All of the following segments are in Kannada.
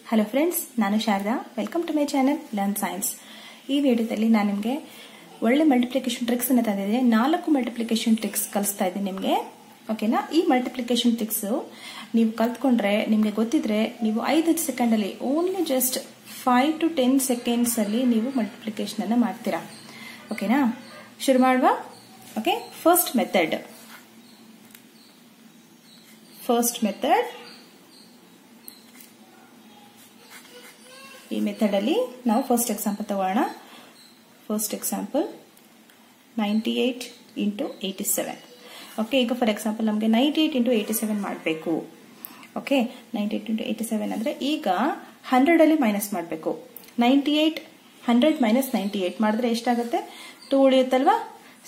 ಹಲೋ ಫ್ರೆಂಡ್ಸ್, ನಾನು Sharada. Welcome to my channel learn science. ಈ ವಿಡಿಯೋದಲ್ಲಿ ನಾನು ನಿಮಗೆ ಒಳ್ಳೆ ಮಲ್ಟಿಪ್ಲಿಕೇಶನ್ ಟ್ರಿಕ್ಸ್ ಅನ್ನು ತಂದಿದ್ದೀನಿ. 4 ಮಲ್ಟಿಪ್ಲಿಕೇಶನ್ ಟ್ರಿಕ್ಸ್ ಕಲಿಸ್ತಾ ಇದ್ದೀನಿ ನಿಮಗೆ. ಓಕೆನಾ? ಈ ಮಲ್ಟಿಪ್ಲಿಕೇಶನ್ ಟ್ರಿಕ್ಸ್ ನೀವು ಕಲ್ತ್ಕೊಂಡ್ರೆ, ನಿಮಗೆ ಗೊತ್ತಿದ್ರೆ, ನೀವು 5 ಸೆಕೆಂಡ್ ಅಲ್ಲಿ, ಓನ್ಲಿ ಜಸ್ಟ್ 5 to 10 seconds ಅಲ್ಲಿ ನೀವು ಮಲ್ಟಿಪ್ಲಿಕೇಶನ್ ಅನ್ನ ಮಾಡ್ತೀರಾ. ಓಕೆನಾ? ಶುರು ಮಾಡುವ. Okay, first method. ಈ ಮೆಥಡ್ ಅಲ್ಲಿ ನಾವು ಫಸ್ಟ್ ಎಕ್ಸಾಂಪಲ್ ತಗೋಣ. First example 98 into 87. ಓಕೆ, ಈಗ ಫಾರ್ ಎಕ್ಸಾಂಪಲ್ ನಮಗೆ 98 into 87 ಮಾಡಬೇಕು. ಓಕೆ, 98 into 87 ಅಂದ್ರೆ ಈಗ 100 ಅಲ್ಲಿ ಮೈನಸ್ ಮಾಡಬೇಕು. 98 100 minus 98 ಮಾಡಿದ್ರೆ ಎಷ್ಟಾಗುತ್ತೆ? 2 ಉಳಿಯುತ್ತಲ್ವಾ?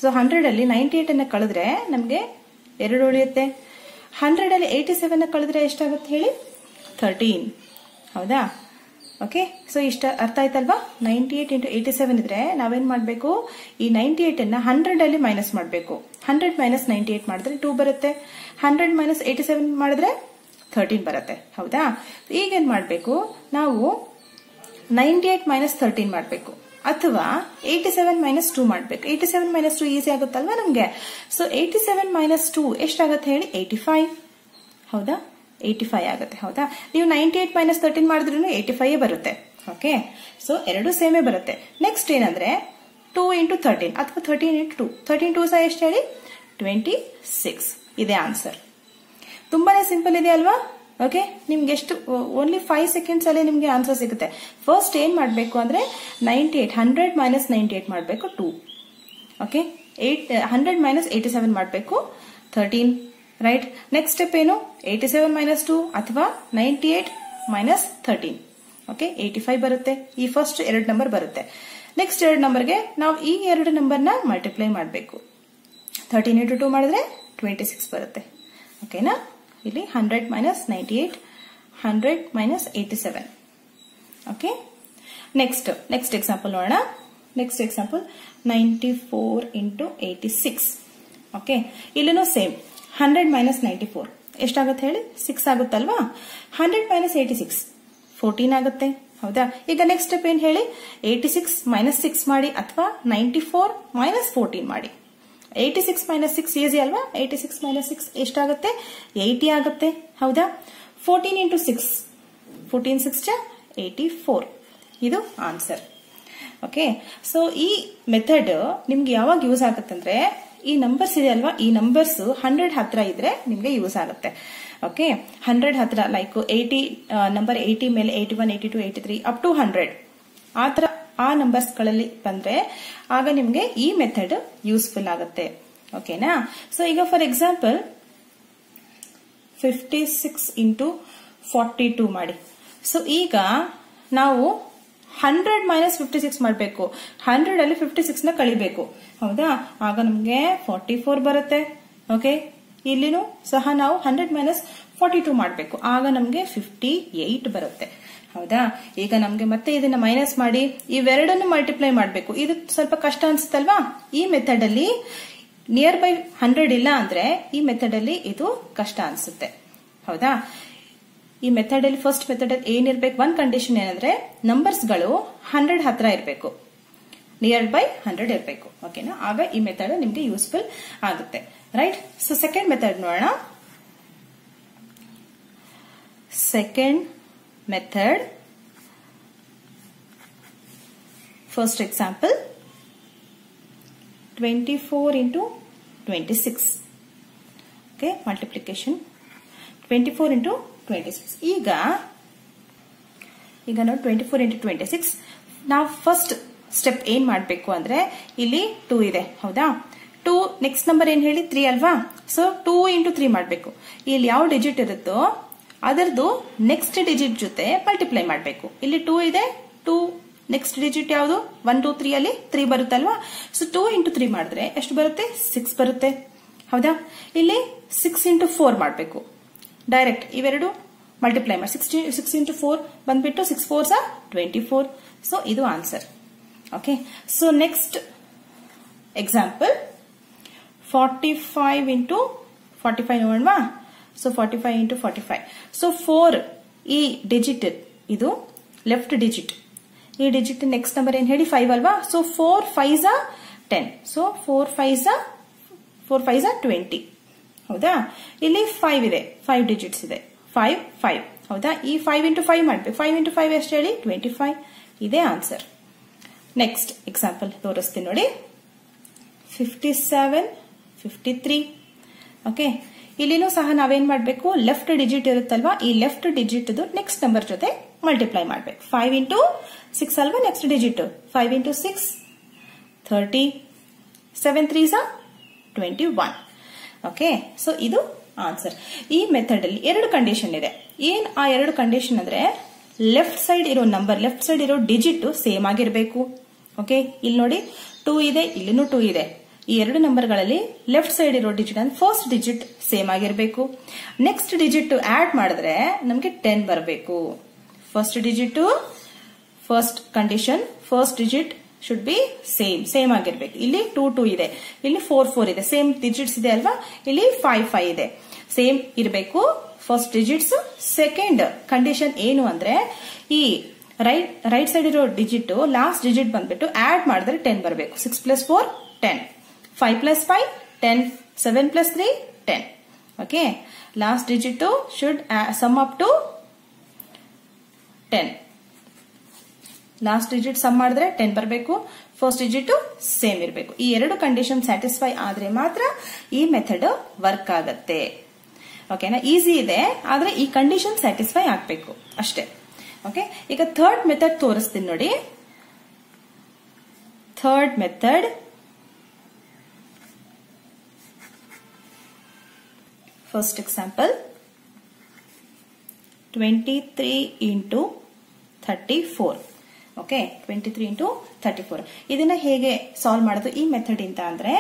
ಸೊ 100 ಅಲ್ಲಿ 98 ಅನ್ನ ಕಳೆದ್ರೆ ನಮಗೆ 2 ಉಳಿಯುತ್ತೆ. 100 ಅಲ್ಲಿ 87 ಕಳೆದ್ರೆ ಎಷ್ಟಾಗುತ್ತೆ ಹೇಳಿ? 13. ಹೌದಾ? ಓಕೆ, ಸೊ ಇಷ್ಟ ಅರ್ಥ ಆಯ್ತಲ್ವಾ? 98 into 87 ಇದ್ರೆ ನಾವೇನ್ ಮಾಡ್ಬೇಕು? ಈ 98 ಅನ್ನ 100 ಅಲ್ಲಿ ಮೈನಸ್ ಮಾಡಬೇಕು. 100 minus 98 ಮಾಡಿದ್ರೆ 2 ಬರುತ್ತೆ. 100 minus 87 ಮಾಡಿದ್ರೆ 13 ಬರುತ್ತೆ. ಹೌದಾ? ಈಗೇನ್ ಮಾಡ್ಬೇಕು? ನಾವು 98 minus 13 ಮಾಡಬೇಕು, ಅಥವಾ 87 minus 2 ಮಾಡಬೇಕು. 87 minus 2 ಈಸಿ ಆಗುತ್ತಲ್ವಾ ನಮ್ಗೆ? ಸೊ 87 minus 2 ಎಷ್ಟಾಗುತ್ತೆ ಹೇಳಿ? 85. ಹೌದಾ? 85 ಆಗುತ್ತೆ. ಹೌದಾ? ನೀವು 98 minus 13 ಮಾಡಿದ್ರೂ 85 ಬರುತ್ತೆ. ಓಕೆ, ಸೊ ಎರಡು ಸೇಮೇ ಬರುತ್ತೆ. ನೆಕ್ಸ್ಟ್ ಏನಂದ್ರೆ 2 into 13 ಅಥವಾ 13 into 2. 13 2 ಸಹ ಎಷ್ಟು ಹೇಳಿ? 26. ಇದೆ ಆನ್ಸರ್. ತುಂಬಾನೇ ಸಿಂಪಲ್ ಇದೆ ಅಲ್ವಾ? ಓಕೆ, ನಿಮ್ಗೆ ಎಷ್ಟು? ಓನ್ಲಿ 5 seconds ಅಲ್ಲಿ ನಿಮ್ಗೆ ಆನ್ಸರ್ ಸಿಗುತ್ತೆ. ಫಸ್ಟ್ ಏನ್ ಮಾಡ್ಬೇಕು ಅಂದ್ರೆ 98 100 minus 98 ಮಾಡಬೇಕು 2. ಓಕೆ, 100 minus 87 ಮಾಡಬೇಕು 13. ರೈಟ್? ನೆಕ್ಸ್ಟ್ ಸ್ಟೆಪ್ ಏನು? 87 minus 2 ಅಥವಾ 98 minus 13. ಓಕೆ, 85 ಬರುತ್ತೆ. ಈ ಫಸ್ಟ್ 2 ನಂಬರ್ ಬರುತ್ತೆ. ನೆಕ್ಸ್ಟ್ 2 ನಂಬರ್ಗೆ ನಾವು ಈ 2 ನಂಬರ್ನ ಮಲ್ಟಿಪ್ಲೈ ಮಾಡಬೇಕು. 13 into 2 ಮಾಡಿದ್ರೆ 26 ಬರುತ್ತೆ. ಓಕೆನಾ? ಇಲ್ಲಿ 100 minus 98, 100 minus 87. Okay, next example ನೋಡೋಣ. Next example 94 into 86. ಓಕೆ, ಇಲ್ಲೂ ಸೇಮ್. 100 minus 94 ಎಷ್ಟಾಗುತ್ತೆ ಹೇಳಿ? 6 ಆಗುತ್ತಲ್ವಾ? 100 minus 86 14 ಆಗುತ್ತೆ. ಹೌದಾ? ಈಗ ನೆಕ್ಸ್ಟ್ ಸ್ಟೆಪ್ ಏನ್ ಹೇಳಿ? 86 minus 6 ಮಾಡಿ, ಅಥವಾ 94 minus 14 ಮಾಡಿ. 86 minus 6 ಈಸಿ ಅಲ್ವಾ? 86 minus 6 ಎಷ್ಟಾಗುತ್ತೆ? 80 ಆಗುತ್ತೆ. ಹೌದಾ? 14 into 6 14 6 84. ಇದು ಆನ್ಸರ್. ಓಕೆ, ಸೊ ಈ ಮೆಥಡ್ ನಿಮ್ಗೆ ಯಾವಾಗ ಯೂಸ್ ಆಗುತ್ತಂದ್ರೆ, ಈ ನಂಬರ್ಸ್ ಇದೆ ಅಲ್ವಾ, ಈ ನಂಬರ್ಸ್ 100 ಹತ್ರ ಇದ್ರೆ ನಿಮ್ಗೆ ಯೂಸ್ ಆಗುತ್ತೆ. ಓಕೆ, 100 ಹತ್ರ ಲೈಕ್ 80 ನಂಬರ್ 80 ಮೇಲೆ 81 82 83 ಅಪ್ ಟು 100 ಆತರ ಆ ನಂಬರ್ಸ್ ಗಳಲ್ಲಿ ಬಂದ್ರೆ ಆಗ ನಿಮ್ಗೆ ಈ ಮೆಥಡ್ ಯೂಸ್ಫುಲ್ ಆಗುತ್ತೆ. ಓಕೆನಾ? ಸೊ ಈಗ ಫಾರ್ ಎಕ್ಸಾಂಪಲ್ 56 into 42 ಮಾಡಿ. ಸೊ ಈಗ ನಾವು 100 minus 56 ಮಾಡಬೇಕು. 100 ಅಲ್ಲಿ 56 ನ ಕಳಿಬೇಕು. ಹೌದಾ? ಆಗ ನಮ್ಗೆ 44 ಬರುತ್ತೆ. ಓಕೆ, ಇಲ್ಲಿನೂ ಸಹ ನಾವು 100 minus 42 ಮಾಡಬೇಕು. ಆಗ ನಮ್ಗೆ 58 ಬರುತ್ತೆ. ಹೌದಾ? ಈಗ ನಮ್ಗೆ ಮತ್ತೆ ಇದನ್ನ ಮೈನಸ್ ಮಾಡಿ ಇವೆರಡನ್ನು ಮಲ್ಟಿಪ್ಲೈ ಮಾಡಬೇಕು. ಇದು ಸ್ವಲ್ಪ ಕಷ್ಟ ಅನ್ಸುತ್ತಲ್ವಾ? ಈ ಮೆಥಡ್ ಅಲ್ಲಿ ನಿಯರ್ ಬೈ 100 ಇಲ್ಲ ಅಂದ್ರೆ ಈ ಮೆಥಡ್ ಅಲ್ಲಿ ಇದು ಕಷ್ಟ ಅನ್ಸುತ್ತೆ. ಹೌದಾ? ಈ ಮೆಥಡ್ ಅಲ್ಲಿ ಫಸ್ಟ್ ಮೆಥಡ್ ಅಲ್ಲಿ ಏನಿರ್ಬೇಕು? ಒಂದ್ ಕಂಡೀಷನ್ ಏನಂದ್ರೆ ನಂಬರ್ಸ್ ಗಳು 100 ಹತ್ರ ಇರಬೇಕು, ನಿಯರ್ ಬೈ 100 ಇರಬೇಕು. ಓಕೆನಾ? ಆಗ ಈ ಮೆಥಡ್ ನಿಮ್ಗೆ ಯೂಸ್ಫುಲ್ ಆಗುತ್ತೆ. ರೈಟ್? ಸೊ ಸೆಕೆಂಡ್ ಮೆಥಡ್ ನೋಡೋಣ. Second method, first example 24 into 26. Okay, multiplication 24 into 26. ಈಗ ನಾವು 24 into 26 ನಾವು ಫಸ್ಟ್ ಸ್ಟೆಪ್ ಏನ್ ಮಾಡಬೇಕು ಅಂದ್ರೆ, ಇಲ್ಲಿ 2 ಇದೆ. ಹೌದಾ? 2 ನೆಕ್ಸ್ಟ್ ನಂಬರ್ ಏನ್ ಹೇಳಿ? 3 ಅಲ್ವಾ? ಸೊ 2 into 3 ಮಾಡಬೇಕು. ಇಲ್ಲಿ ಯಾವ ಡಿಜಿಟ್ ಇರುತ್ತೋ ಅದರದ್ದು ನೆಕ್ಸ್ಟ್ ಡಿಜಿಟ್ ಜೊತೆ ಮಲ್ಟಿಪ್ಲೈ ಮಾಡಬೇಕು. ಇಲ್ಲಿ 2 ಇದೆ. 2 ನೆಕ್ಸ್ಟ್ ಡಿಜಿಟ್ ಯಾವುದು? 1 2 3 ಅಲ್ಲಿ 3 ಬರುತ್ತಲ್ವಾ? ಸೊ 2 into 3 ಮಾಡಿದ್ರೆ ಎಷ್ಟು ಬರುತ್ತೆ? 6 ಬರುತ್ತೆ. ಹೌದಾ? ಇಲ್ಲಿ 6 into 4 ಮಾಡಬೇಕು. ಡೈರೆಕ್ಟ್ ಇವೆರಡು ಮಲ್ಟಿಪ್ಲೈ ಮಾಡಿ 6 into 4 ಬಂದ್ಬಿಟ್ಟು 6 4s 24. ಸೊ ಇದು answer. Okay, so next example 45 into 45 ನೋಡೋಣ. So 45 into 45. ಸೊ 4 ಈ ಡಿಜಿಟ್ ಇದು ಲೆಫ್ಟ್ ಡಿಜಿಟ್. ಈ ಡಿಜಿಟ್ ನೆಕ್ಸ್ಟ್ ನಂಬರ್ ಏನ್ ಹೇಳಿ 5 ಅಲ್ವಾ. So 4 5s 10. So 4 5s 20. ಹೌದಾ. ಇಲ್ಲಿ 5 ಇದೆ, 5 ಡಿಜಿಟ್ಸ್ ಇದೆ. 5 5 ಹೌದಾ. ಈ 5 ಇಂಟು 5 ಮಾಡ್ಬೇಕು. 5 ಇಂಟು 5 ಎಷ್ಟು ಹೇಳಿ 25. ಇದೇ ಆನ್ಸರ್. ನೆಕ್ಸ್ಟ್ ಎಕ್ಸಾಂಪಲ್ ತೋರಿಸ್ತೀನಿ ನೋಡಿ. 57 53. ಓಕೆ, ಇಲ್ಲಿನೂ ಸಹ ನಾವೇನ್ ಮಾಡ್ಬೇಕು, ಲೆಫ್ಟ್ ಡಿಜಿಟ್ ಇರುತ್ತಲ್ವಾ, ಈ ಲೆಫ್ಟ್ ಡಿಜಿಟ್ ನೆಕ್ಸ್ಟ್ ನಂಬರ್ ಜೊತೆ ಮಲ್ಟಿಪ್ಲೈ ಮಾಡ್ಬೇಕು. 5 ಇಂಟು 6 ಅಲ್ವಾ next digit. 5 into 6 30. 7 3s 21. Okay, so ಇದು ಆನ್ಸರ್. ಈ ಮೆಥಡ್ ಅಲ್ಲಿ 2 ಕಂಡೀಷನ್ ಇದೆ. ಏನ್ ಆ 2 ಕಂಡೀಷನ್ ಅಂದ್ರೆ ಲೆಫ್ಟ್ ಸೈಡ್ ಇರೋ ನಂಬರ್, ಲೆಫ್ಟ್ ಸೈಡ್ ಇರೋ ಡಿಜಿಟ್ ಸೇಮ್ ಆಗಿರಬೇಕು. ಓಕೆ, ಇಲ್ಲಿ ನೋಡಿ 2 ಇದೆ, ಇಲ್ಲಿನೂ 2 ಇದೆ. ಈ 2 ನಂಬರ್ಗಳಲ್ಲಿ ಲೆಫ್ಟ್ ಸೈಡ್ ಇರೋ ಡಿಜಿಟ್ ಅಂದ್ರೆ ಫಸ್ಟ್ ಡಿಜಿಟ್ ಸೇಮ್ ಆಗಿರಬೇಕು. ನೆಕ್ಸ್ಟ್ ಡಿಜಿಟ್ ಆಡ್ ಮಾಡಿದ್ರೆ ನಮಗೆ 10 ಬರಬೇಕು. First digit, first condition, first digit should be same ಆಗಿರ್ಬೇಕು. ಇಲ್ಲಿ 2 2 ಇದೆ, ಇಲ್ಲಿ 4 4 ಇದೆ, ಸೇಮ್ ಡಿಜಿಟ್ಸ್ ಇದೆ ಅಲ್ವಾ. ಇಲ್ಲಿ 5 5 ಇದೆ, ಸೇಮ್ ಇರಬೇಕು ಫಸ್ಟ್ ಡಿಜಿಟ್ಸ್. ಸೆಕೆಂಡ್ ಕಂಡೀಷನ್ ಏನು ಅಂದ್ರೆ ಈ ರೈಟ್ ಸೈಡ್ ಇರೋ ಡಿಜಿಟ್ ಲಾಸ್ಟ್ ಡಿಜಿಟ್ ಬಂದ್ಬಿಟ್ಟು ಆಡ್ ಮಾಡಿದ್ರೆ 10 ಬರಬೇಕು. 6 + 4 10, 5 + 5 10, 7 + 3 10. Okay, last digit should sum up to 10. Last digit sum ಮಾಡಿದ್ರೆ 10 ಬರಬೇಕು. ಫಸ್ಟ್ ಡಿಜಿಟ್ ಸೇಮ್ ಇರಬೇಕು. ಈ 2 ಕಂಡೀಷನ್ ಸ್ಯಾಟಿಸ್ಫೈ ಆದ್ರೆ ಮಾತ್ರ ಈ ಮೆಥಡ್ ವರ್ಕ್ ಆಗತ್ತೆ. ಓಕೆನಾ, ಈಸಿ ಇದೆ, ಆದ್ರೆ ಈ ಕಂಡೀಷನ್ ಸ್ಯಾಟಿಸ್ಫೈ ಆಗ್ಬೇಕು ಅಷ್ಟೇ. ಓಕೆ, ಈಗ ಥರ್ಡ್ ಮೆಥಡ್ ತೋರಿಸ್ತೀನಿ ನೋಡಿ. Third method first example 23 into 34. Okay, 23 into 34. ಇದನ್ನ ಹೇಗೆ ಸಾಲ್ವ್ ಮಾಡೋದು ಈ ಮೆಥಡ್ ಇಂತ ಅಂದ್ರೆ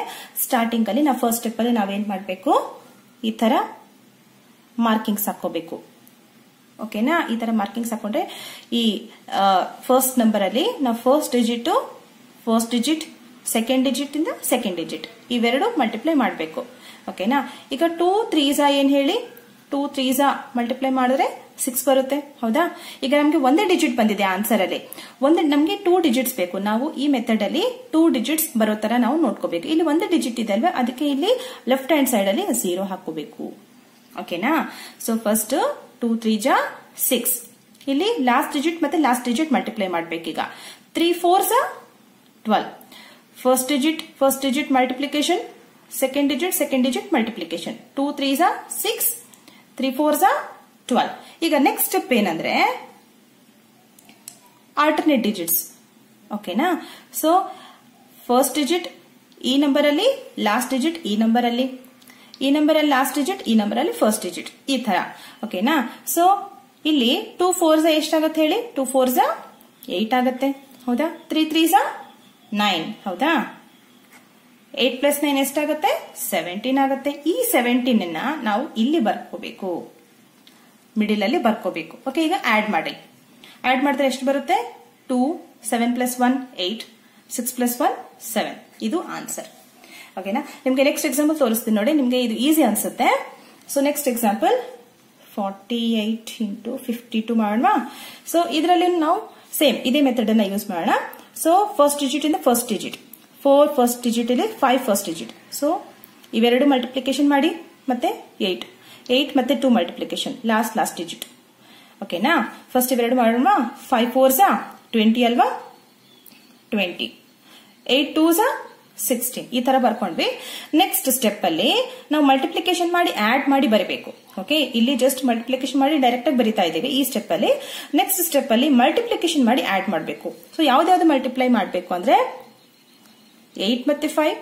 ಸ್ಟಾರ್ಟಿಂಗ್ ಅಲ್ಲಿ ನಾವು ಫಸ್ಟ್ ಸ್ಟೆಪ್ ಅಲ್ಲಿ ನಾವೇನ್ ಮಾಡ್ಬೇಕು, ಈ ತರ ಮಾರ್ಕಿಂಗ್ಸ್ ಹಾಕೋಬೇಕು. ಓಕೆನಾ, ಈ ತರ ಮಾರ್ಕಿಂಗ್ಸ್ ಹಾಕೊಂಡ್ರೆ ಈ ಫಸ್ಟ್ ನಂಬರ್ ಅಲ್ಲಿ ನಾವು ಫಸ್ಟ್ ಡಿಜಿಟ್ ಸೆಕೆಂಡ್ ಡಿಜಿಟ್ ಇಂದ ಸೆಕೆಂಡ್ ಡಿಜಿಟ್ ಇವೆರಡು ಮಲ್ಟಿಪ್ಲೈ ಮಾಡಬೇಕು. ಓಕೆನಾ, ಈಗ 2 3s ಏನ್ ಹೇಳಿ, 2 3s ಮಲ್ಟಿಪ್ಲೈ ಮಾಡಿದ್ರೆ 6 ಬರುತ್ತೆ. ಹೌದಾ. ಈಗ ನಮ್ಗೆ ಒಂದೇ ಡಿಜಿಟ್ ಬಂದಿದೆ ಆನ್ಸರ್ ಅಲ್ಲಿ, ನಮ್ಗೆ 2 ಡಿಜಿಟ್ಸ್ ಬೇಕು. ನಾವು ಈ ಮೆಥಡ್ ಅಲ್ಲಿ 2 ಡಿಜಿಟ್ಸ್ ಬರೋ ತರ ನಾವು ನೋಡ್ಕೋಬೇಕು. ಇಲ್ಲಿ ಒಂದೇ ಡಿಜಿಟ್ ಇದೆ ಅಲ್ವಾ, ಅದಕ್ಕೆ ಇಲ್ಲಿ ಲೆಫ್ಟ್ ಹ್ಯಾಂಡ್ ಸೈಡ್ ಅಲ್ಲಿ 0 ಹಾಕೋಬೇಕು. ಓಕೆನಾ. So first 2 3s 6. ಇಲ್ಲಿ ಲಾಸ್ಟ್ ಡಿಜಿಟ್ ಮತ್ತೆ ಲಾಸ್ಟ್ ಡಿಜಿಟ್ ಮಲ್ಟಿಪ್ಲೈ ಮಾಡ್ಬೇಕೀಗ. 3 4s 12. First digit multiplication, second digit multiplication. 2 3s 6, 3 4s 12. ಈಗ ನೆಕ್ಸ್ಟ್ ಸ್ಟೆಪ್ ಏನಂದ್ರೆ ಆಲ್ಟರ್ನೇಟ್ ಡಿಜಿಟ್ಸ್. ಓಕೆನಾ. ಸೊ ಫಸ್ಟ್ ಡಿಜಿಟ್ ಈ ನಂಬರ್ ಅಲ್ಲಿ, ಲಾಸ್ಟ್ ಡಿಜಿಟ್ ಈ ನಂಬರ್ ಅಲ್ಲಿ, ಈ ನಂಬರ್ ಅಲ್ಲಿ ಲಾಸ್ಟ್ ಡಿಜಿಟ್, ಈ ನಂಬರ್ ಅಲ್ಲಿ ಫಸ್ಟ್ ಡಿಜಿಟ್, ಈ ತರ. ಓಕೆನಾ. ಸೊ ಇಲ್ಲಿ 2 4s ಎಷ್ಟಾಗತ್ತೆ ಹೇಳಿ, 2 4s 8 ಆಗತ್ತೆ. ಹೌದಾ. 3 3s 9. ಹೌದಾ. 8 + 9 ಎಷ್ಟಾಗತ್ತೆ, 17 ಆಗತ್ತೆ. ಈ 17 ನಾವು ಇಲ್ಲಿ ಬರ್ಕೋಬೇಕು, ಮಿಡಿಲ್ ಅಲ್ಲಿ ಬರ್ಕೋಬೇಕು. ಓಕೆ, ಈಗ ಆಡ್ ಮಾಡಿದ್ರೆ ಎಷ್ಟು ಬರುತ್ತೆ, 2 7 + 1 8, 6 + 1 7. ಇದು ಆನ್ಸರ್. ಓಕೆನಾ. ನಿಮ್ಗೆ ನೆಕ್ಸ್ಟ್ ಎಕ್ಸಾಂಪಲ್ ತೋರಿಸ್ತೀನಿ ನೋಡಿ, ನಿಮ್ಗೆ ಇದು ಈಸಿ ಅನ್ಸುತ್ತೆ. ಸೊ ನೆಕ್ಸ್ಟ್ ಎಕ್ಸಾಂಪಲ್ 48 ಇಂಟು 52 ಮಾಡೋಣ. ಸೊ ಇದರಲ್ಲಿ ನಾವು ಸೇಮ್ ಇದೇ ಮೆಥಡ್ ಅನ್ನ ಯೂಸ್ ಮಾಡೋಣ. ಸೊ ಫಸ್ಟ್ ಡಿಜಿಟ್ ಇಂದ ಫಸ್ಟ್ ಡಿಜಿಟ್, 4 ಫಸ್ಟ್ ಡಿಜಿಟ್ ಇಲ್ಲಿ 5 ಫಸ್ಟ್ ಡಿಜಿಟ್. ಸೊ ಇವೆರಡು ಮಲ್ಟಿಪ್ಲಿಕೇಶನ್ ಮಾಡಿ, ಮತ್ತೆ 8 ಮತ್ತೆ 2 ಮಲ್ಟಿಪ್ಲಿಕೇಶನ್, ಲಾಸ್ಟ್ ಡಿಜಿಟ್. ಓಕೆನಾ. ಫಸ್ಟ್ ಇವೆರಡು ಮಾಡೋಣ. 5 4s 20 ಅಲ್ವಾ, 20. 8 2s 16. ಈ ತರ ಬರ್ಕೊಂಡ್ವಿ. ನೆಕ್ಸ್ಟ್ ಸ್ಟೆಪ್ ಅಲ್ಲಿ ನಾವು ಮಲ್ಟಿಪ್ಲಿಕೇಶನ್ ಮಾಡಿ ಆಡ್ ಮಾಡಿ ಬರಬೇಕು. ಓಕೆ, ಇಲ್ಲಿ ಜಸ್ಟ್ ಮಲ್ಟಿಪ್ಲಿಕೇಶನ್ ಮಾಡಿ ಡೈರೆಕ್ಟ್ ಆಗಿ ಬರಿತಾ ಇದ್ದೀವಿ ಈ ಸ್ಟೆಪ್ ಅಲ್ಲಿ. ನೆಕ್ಸ್ಟ್ ಸ್ಟೆಪ್ ಅಲ್ಲಿ ಮಲ್ಟಿಪ್ಲಿಕೇಶನ್ ಮಾಡಿ ಆಡ್ ಮಾಡಬೇಕು. ಸೊ ಯಾವ್ದಾವ್ದು ಮಲ್ಟಿಪ್ಲೈ ಮಾಡಬೇಕು ಅಂದ್ರೆ 8 ಮತ್ತೆ 5,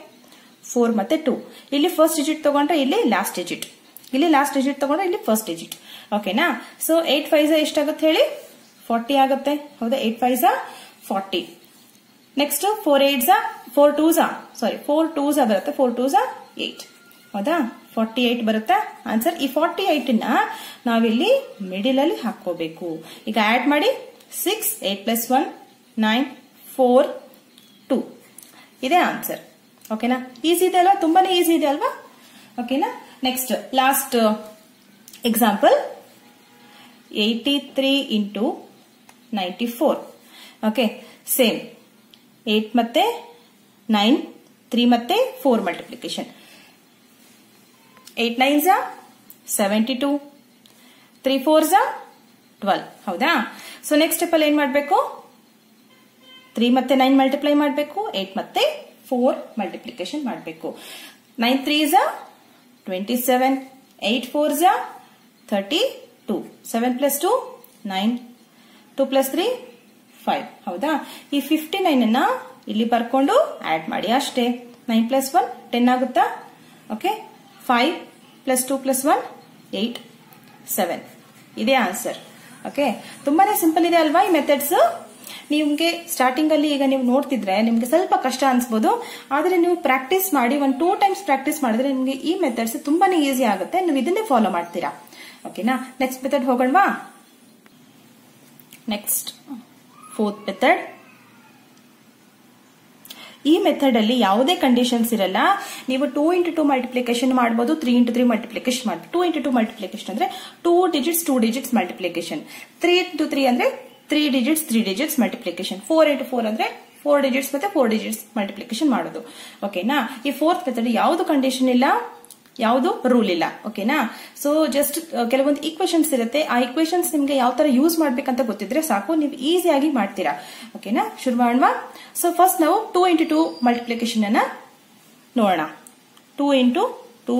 4 ಮತ್ತೆ 2. ಇಲ್ಲಿ ಫಸ್ಟ್ ಡಿಜಿಟ್ ತಗೊಂಡ್ರೆ ಇಲ್ಲಿ ಲಾಸ್ಟ್ ಡಿಜಿಟ್, ಇಲ್ಲಿ ಲಾಸ್ಟ್ ಡಿಜಿಟ್ ತಗೊಂಡ್ರೆ ಇಲ್ಲಿ ಫಸ್ಟ್ ಡಿಜಿಟ್. ಓಕೆನಾ. ಸೊ 8 5s ಎಷ್ಟಾಗುತ್ತೆ ಹೇಳಿ, 40 ಆಗುತ್ತೆ. ಹೌದಾ. 8 5s 40. ನೆಕ್ಸ್ಟ್ 4 2s ಬರುತ್ತೆ, 4 2s 8. ಹೌದಾ. 48 ಬರುತ್ತೆ ಆನ್ಸರ್. ಈ 48 ನಾವಿಲ್ಲಿ ಮಿಡಿಲ್ ಅಲ್ಲಿ ಹಾಕೋಬೇಕು. ಈಗ ಆಡ್ ಮಾಡಿ 6 8 + 1 9 4 2. ಇದೇ ಆನ್ಸರ್. ಓಕೆನಾ. ಈಸಿ ಇದೆ ಅಲ್ವಾ, ತುಂಬಾನೇ ಈಸಿ ಇದೆ ಅಲ್ವಾ. ಓಕೆನಾ. Next last example 83 into 94. Okay, same 8 ಮತ್ತೆ 9, 3 ಮತ್ತೆ 4 ಮಲ್ಟಿಪ್ಲಿಕೇಶನ್. 8 9s 72, 3 4s 12. ಹೌದಾ? ಸೊ ನೆಕ್ಸ್ಟ್ ಸ್ಟೆಪ್ ಅಲ್ಲಿ ಏನ್ ಮಾಡಬೇಕು? 3 ಮತ್ತೆ 9 ಮಲ್ಟಿಪ್ಲೈ ಮಾಡಬೇಕು, 8 ಮತ್ತೆ 4 ಮಲ್ಟಿಪ್ಲಿಕೇಶನ್ ಮಾಡಬೇಕು. 9 3s 27, 8 4s 32, 7 plus 2 9, 2 plus 3 5. ಹೌದಾ? ಈ 59 ಅನ್ನ ಇಲ್ಲಿ ಬರ್ಕೊಂಡು ಆಡ್ ಮಾಡಿ ಅಷ್ಟೇ. 9 plus 1 10 ಆಗುತ್ತಾ? Okay, 5 plus 2 plus 1 8, 7. ಇದೇ ಆನ್ಸರ್. ಓಕೆ, ತುಂಬಾನೇ ಸಿಂಪಲ್ ಇದೆ ಅಲ್ವಾ ಈ ಮೆಥಡ್ಸ್? ನಿಮ್ಗೆ ಸ್ಟಾರ್ಟಿಂಗ್ ಅಲ್ಲಿ ಈಗ ನೀವು ನೋಡ್ತಿದ್ರೆ ನಿಮ್ಗೆ ಸ್ವಲ್ಪ ಕಷ್ಟ ಅನ್ಸ್ಬೋದು, ಆದ್ರೆ ನೀವು ಪ್ರಾಕ್ಟೀಸ್ ಮಾಡಿ 1-2 times ಪ್ರಾಕ್ಟೀಸ್ ಮಾಡಿದ್ರೆ ನಿಮ್ಗೆ ಈ ಮೆಥಡ್ಸ್ ತುಂಬಾನೇ ಈಸಿ ಆಗುತ್ತೆ. ನೀವು ಇದನ್ನೇ ಫಾಲೋ ಮಾಡ್ತೀರಾ. ಓಕೆನಾ? ನೆಕ್ಸ್ಟ್ ಮೆಥಡ್ ಹೋಗೋಣವಾ? Next 4th method. ಈ ಮೆಥಡ್ ಅಲ್ಲಿ ಯಾವುದೇ ಕಂಡೀಷನ್ಸ್ ಇರಲ್ಲ. ನೀವು 2 into 2 ಮಲ್ಟಿಪ್ಲಿಕೇಶನ್ ಮಾಡಬಹುದು, 3 into 3 ಮಲ್ಟಿಪ್ಲಿಕೇಶನ್ ಮಾಡಬಹುದು. 2 into 2 ಮಲ್ಟಿಪ್ಲಿಕೇಶನ್ ಅಂದ್ರೆ 2 digits ಮಲ್ಟಿಪ್ಲಿಕೇಶನ್. 3 into 3 ಅಂದ್ರೆ 3 digits ಮಲ್ಟಿಪ್ಲಿಕೇಶನ್. 4 into 4 ಅಂದ್ರೆ 4 digits ಮತ್ತೆ 4 digits ಮಲ್ಟಿಪ್ಲಿಕೇಶನ್ ಮಾಡೋದು. ಓಕೆನಾ? ಈ 4th ಮೆಥಡ್ ಯಾವುದು ಕಂಡೀಷನ್ ಇಲ್ಲ, ಯಾವುದು ರೂಲ್ ಇಲ್ಲ. ಓಕೆನಾ? ಸೊ ಜಸ್ಟ್ ಕೆಲವೊಂದು ಈಕ್ವೇಶನ್ಸ್ ಇರುತ್ತೆ, ಆ ಈಕ್ವೇಶನ್ಸ್ ನಿಮ್ಗೆ ಯಾವ ತರ ಯೂಸ್ ಮಾಡ್ಬೇಕಂತ ಗೊತ್ತಿದ್ರೆ ಸಾಕು, ನೀವು ಈಸಿಯಾಗಿ ಮಾಡ್ತೀರಾ. ಓಕೆನಾ? ಶುರು ಮಾಡೋಣ. ಸೊ ಫಸ್ಟ್ ನಾವು 2 into 2 ಮಲ್ಟಿಪ್ಲಿಕೇಶನ್ ಅನ್ನ ನೋಡೋಣ. 2 into 2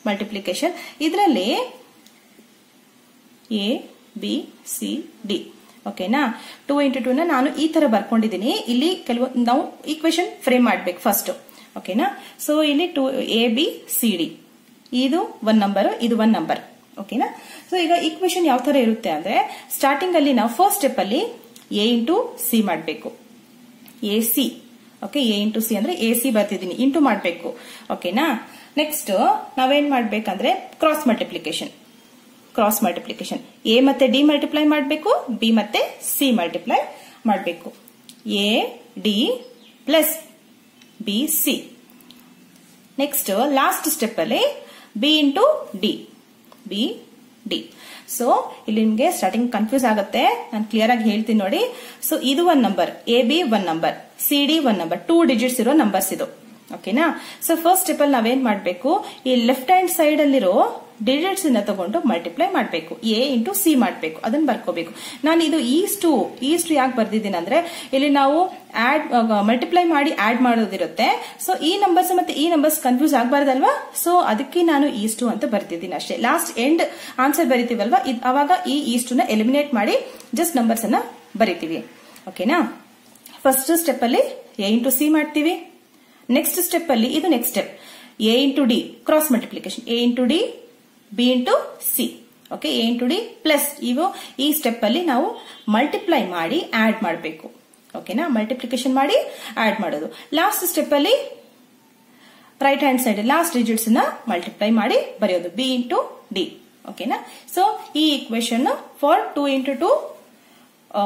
ಮಲ್ಟಿಪ್ಲಿಕೇಶನ್. ಇದರಲ್ಲಿ A B C D. ಓಕೆನಾ? 2 into 2 ನ ನಾನು ಈ ತರ ಬರ್ಕೊಂಡಿದ್ದೀನಿ. ಇಲ್ಲಿ ಕೆಲವೊಂದು ನಾವು ಈಕ್ವೇಶನ್ ಫ್ರೇಮ್ ಮಾಡ್ಬೇಕು ಫಸ್ಟ್. ಓಕೆನಾ? ಸೊ ಇಲ್ಲಿ 2 A B C D, ಇದು 1 ನಂಬರ್, ಇದು 1 ನಂಬರ್. ಓಕೆನಾ? ಸೊ ಈಗ ಈಕ್ವೇಶನ್ ಯಾವ ತರ ಇರುತ್ತೆ ಅಂದ್ರೆ, ಸ್ಟಾರ್ಟಿಂಗ್ ಅಲ್ಲಿ ನಾವು ಫಸ್ಟ್ ಸ್ಟೆಪ್ ಅಲ್ಲಿ A into C ಮಾಡಬೇಕು. AC. Okay, A into C ಅಂದ್ರೆ AC ಬರ್ತಿದ್ದೀನಿ, ಇಂಟು ಮಾಡಬೇಕು. ಓಕೆನಾ? ನೆಕ್ಸ್ಟ್ ನಾವೇನ್ ಮಾಡ್ಬೇಕಂದ್ರೆ ಕ್ರಾಸ್ ಮಲ್ಟಿಪ್ಲಿಕೇಶನ್. A ಮತ್ತೆ D ಮಲ್ಟಿಪ್ಲೈ ಮಾಡಬೇಕು, B ಮತ್ತೆ C ಮಲ್ಟಿಪ್ಲೈ ಮಾಡಬೇಕು. A D plus B C. Next last step ಅಲ್ಲಿ B into D. ಸೊ ಇಲ್ಲಿ ನಿಮ್ಗೆ ಸ್ಟಾರ್ಟಿಂಗ್ ಕನ್ಫ್ಯೂಸ್ ಆಗುತ್ತೆ, ನಾನು ಕ್ಲಿಯರ್ ಆಗಿ ಹೇಳ್ತೀನಿ ನೋಡಿ. ಸೊ ಇದು 1 number, AB 1 number, CD 1 number, 2 digits ಇರೋ ನಂಬರ್ಸ್ ಇದು. ಓಕೆನಾ? ಸೊ ಫಸ್ಟ್ ಸ್ಟೆಪ್ ಅಲ್ಲಿ ನಾವೇನ್ ಮಾಡ್ಬೇಕು, ಈ ಲೆಫ್ಟ್ ಹ್ಯಾಂಡ್ ಸೈಡ್ ಅಲ್ಲಿರೋ ಡಿಜಿಟ್ಸ್ ನ ತಗೊಂಡು ಮಲ್ಟಿಪ್ಲೈ ಮಾಡಬೇಕು. A into C ಮಾಡಬೇಕು, ಅದನ್ನ ಬರ್ಕೋಬೇಕು. ನಾನು ಇದು ಈಸ್ಟು ಯಾಕೆ ಬರ್ದಿದ್ದೀನಿ ಅಂದ್ರೆ, ಇಲ್ಲಿ ನಾವು ಮಲ್ಟಿಪ್ಲೈ ಮಾಡಿ ಆಡ್ ಮಾಡೋದಿರುತ್ತೆ. ಸೊ ಈ ನಂಬರ್ಸ್ ಮತ್ತೆ ಈ ನಂಬರ್ಸ್ ಕನ್ಫ್ಯೂಸ್ ಆಗಬಾರ್ದಲ್ವಾ? ಸೊ ಅದಕ್ಕೆ ನಾನು ಈಸ್ಟು ಅಂತ ಬರ್ತಿದ್ದೀನಿ ಅಷ್ಟೇ. ಲಾಸ್ಟ್ ಎಂಡ್ ಆನ್ಸರ್ ಬರಿತೀವಲ್ವಾ, ಅವಾಗ ಈ ಈಸ್ಟು ನ ಎಲಿಮಿನೇಟ್ ಮಾಡಿ ಜಸ್ಟ್ ನಂಬರ್ಸ್ ಅನ್ನ ಬರಿತೀವಿ. ಓಕೆನಾ? ಫಸ್ಟ್ ಸ್ಟೆಪ್ ಅಲ್ಲಿ A into C ಮಾಡ್ತೀವಿ. ನೆಕ್ಸ್ಟ್ ಸ್ಟೆಪ್ ಅಲ್ಲಿ ಇದು next step, A into D cross multiplication. A into D B into C. Okay, A into D plus ಇವು ಈ ಸ್ಟೆಪ್ ಅಲ್ಲಿ ನಾವು ಮಲ್ಟಿಪ್ಲೈ ಮಾಡಿ ಆಡ್ ಮಾಡಬೇಕು. ಓಕೆನಾ? ಮಲ್ಟಿಪ್ಲಿಕೇಶನ್ ಮಾಡಿ ಆಡ್ ಮಾಡೋದು. ಲಾಸ್ಟ್ ಸ್ಟೆಪ್ ಅಲ್ಲಿ right hand side last digits ನ ಮಲ್ಟಿಪ್ಲೈ ಮಾಡಿ ಬರೆಯೋದು, B into D. ಓಕೆನಾ? ಸೊ ಈ equation for 2 into 2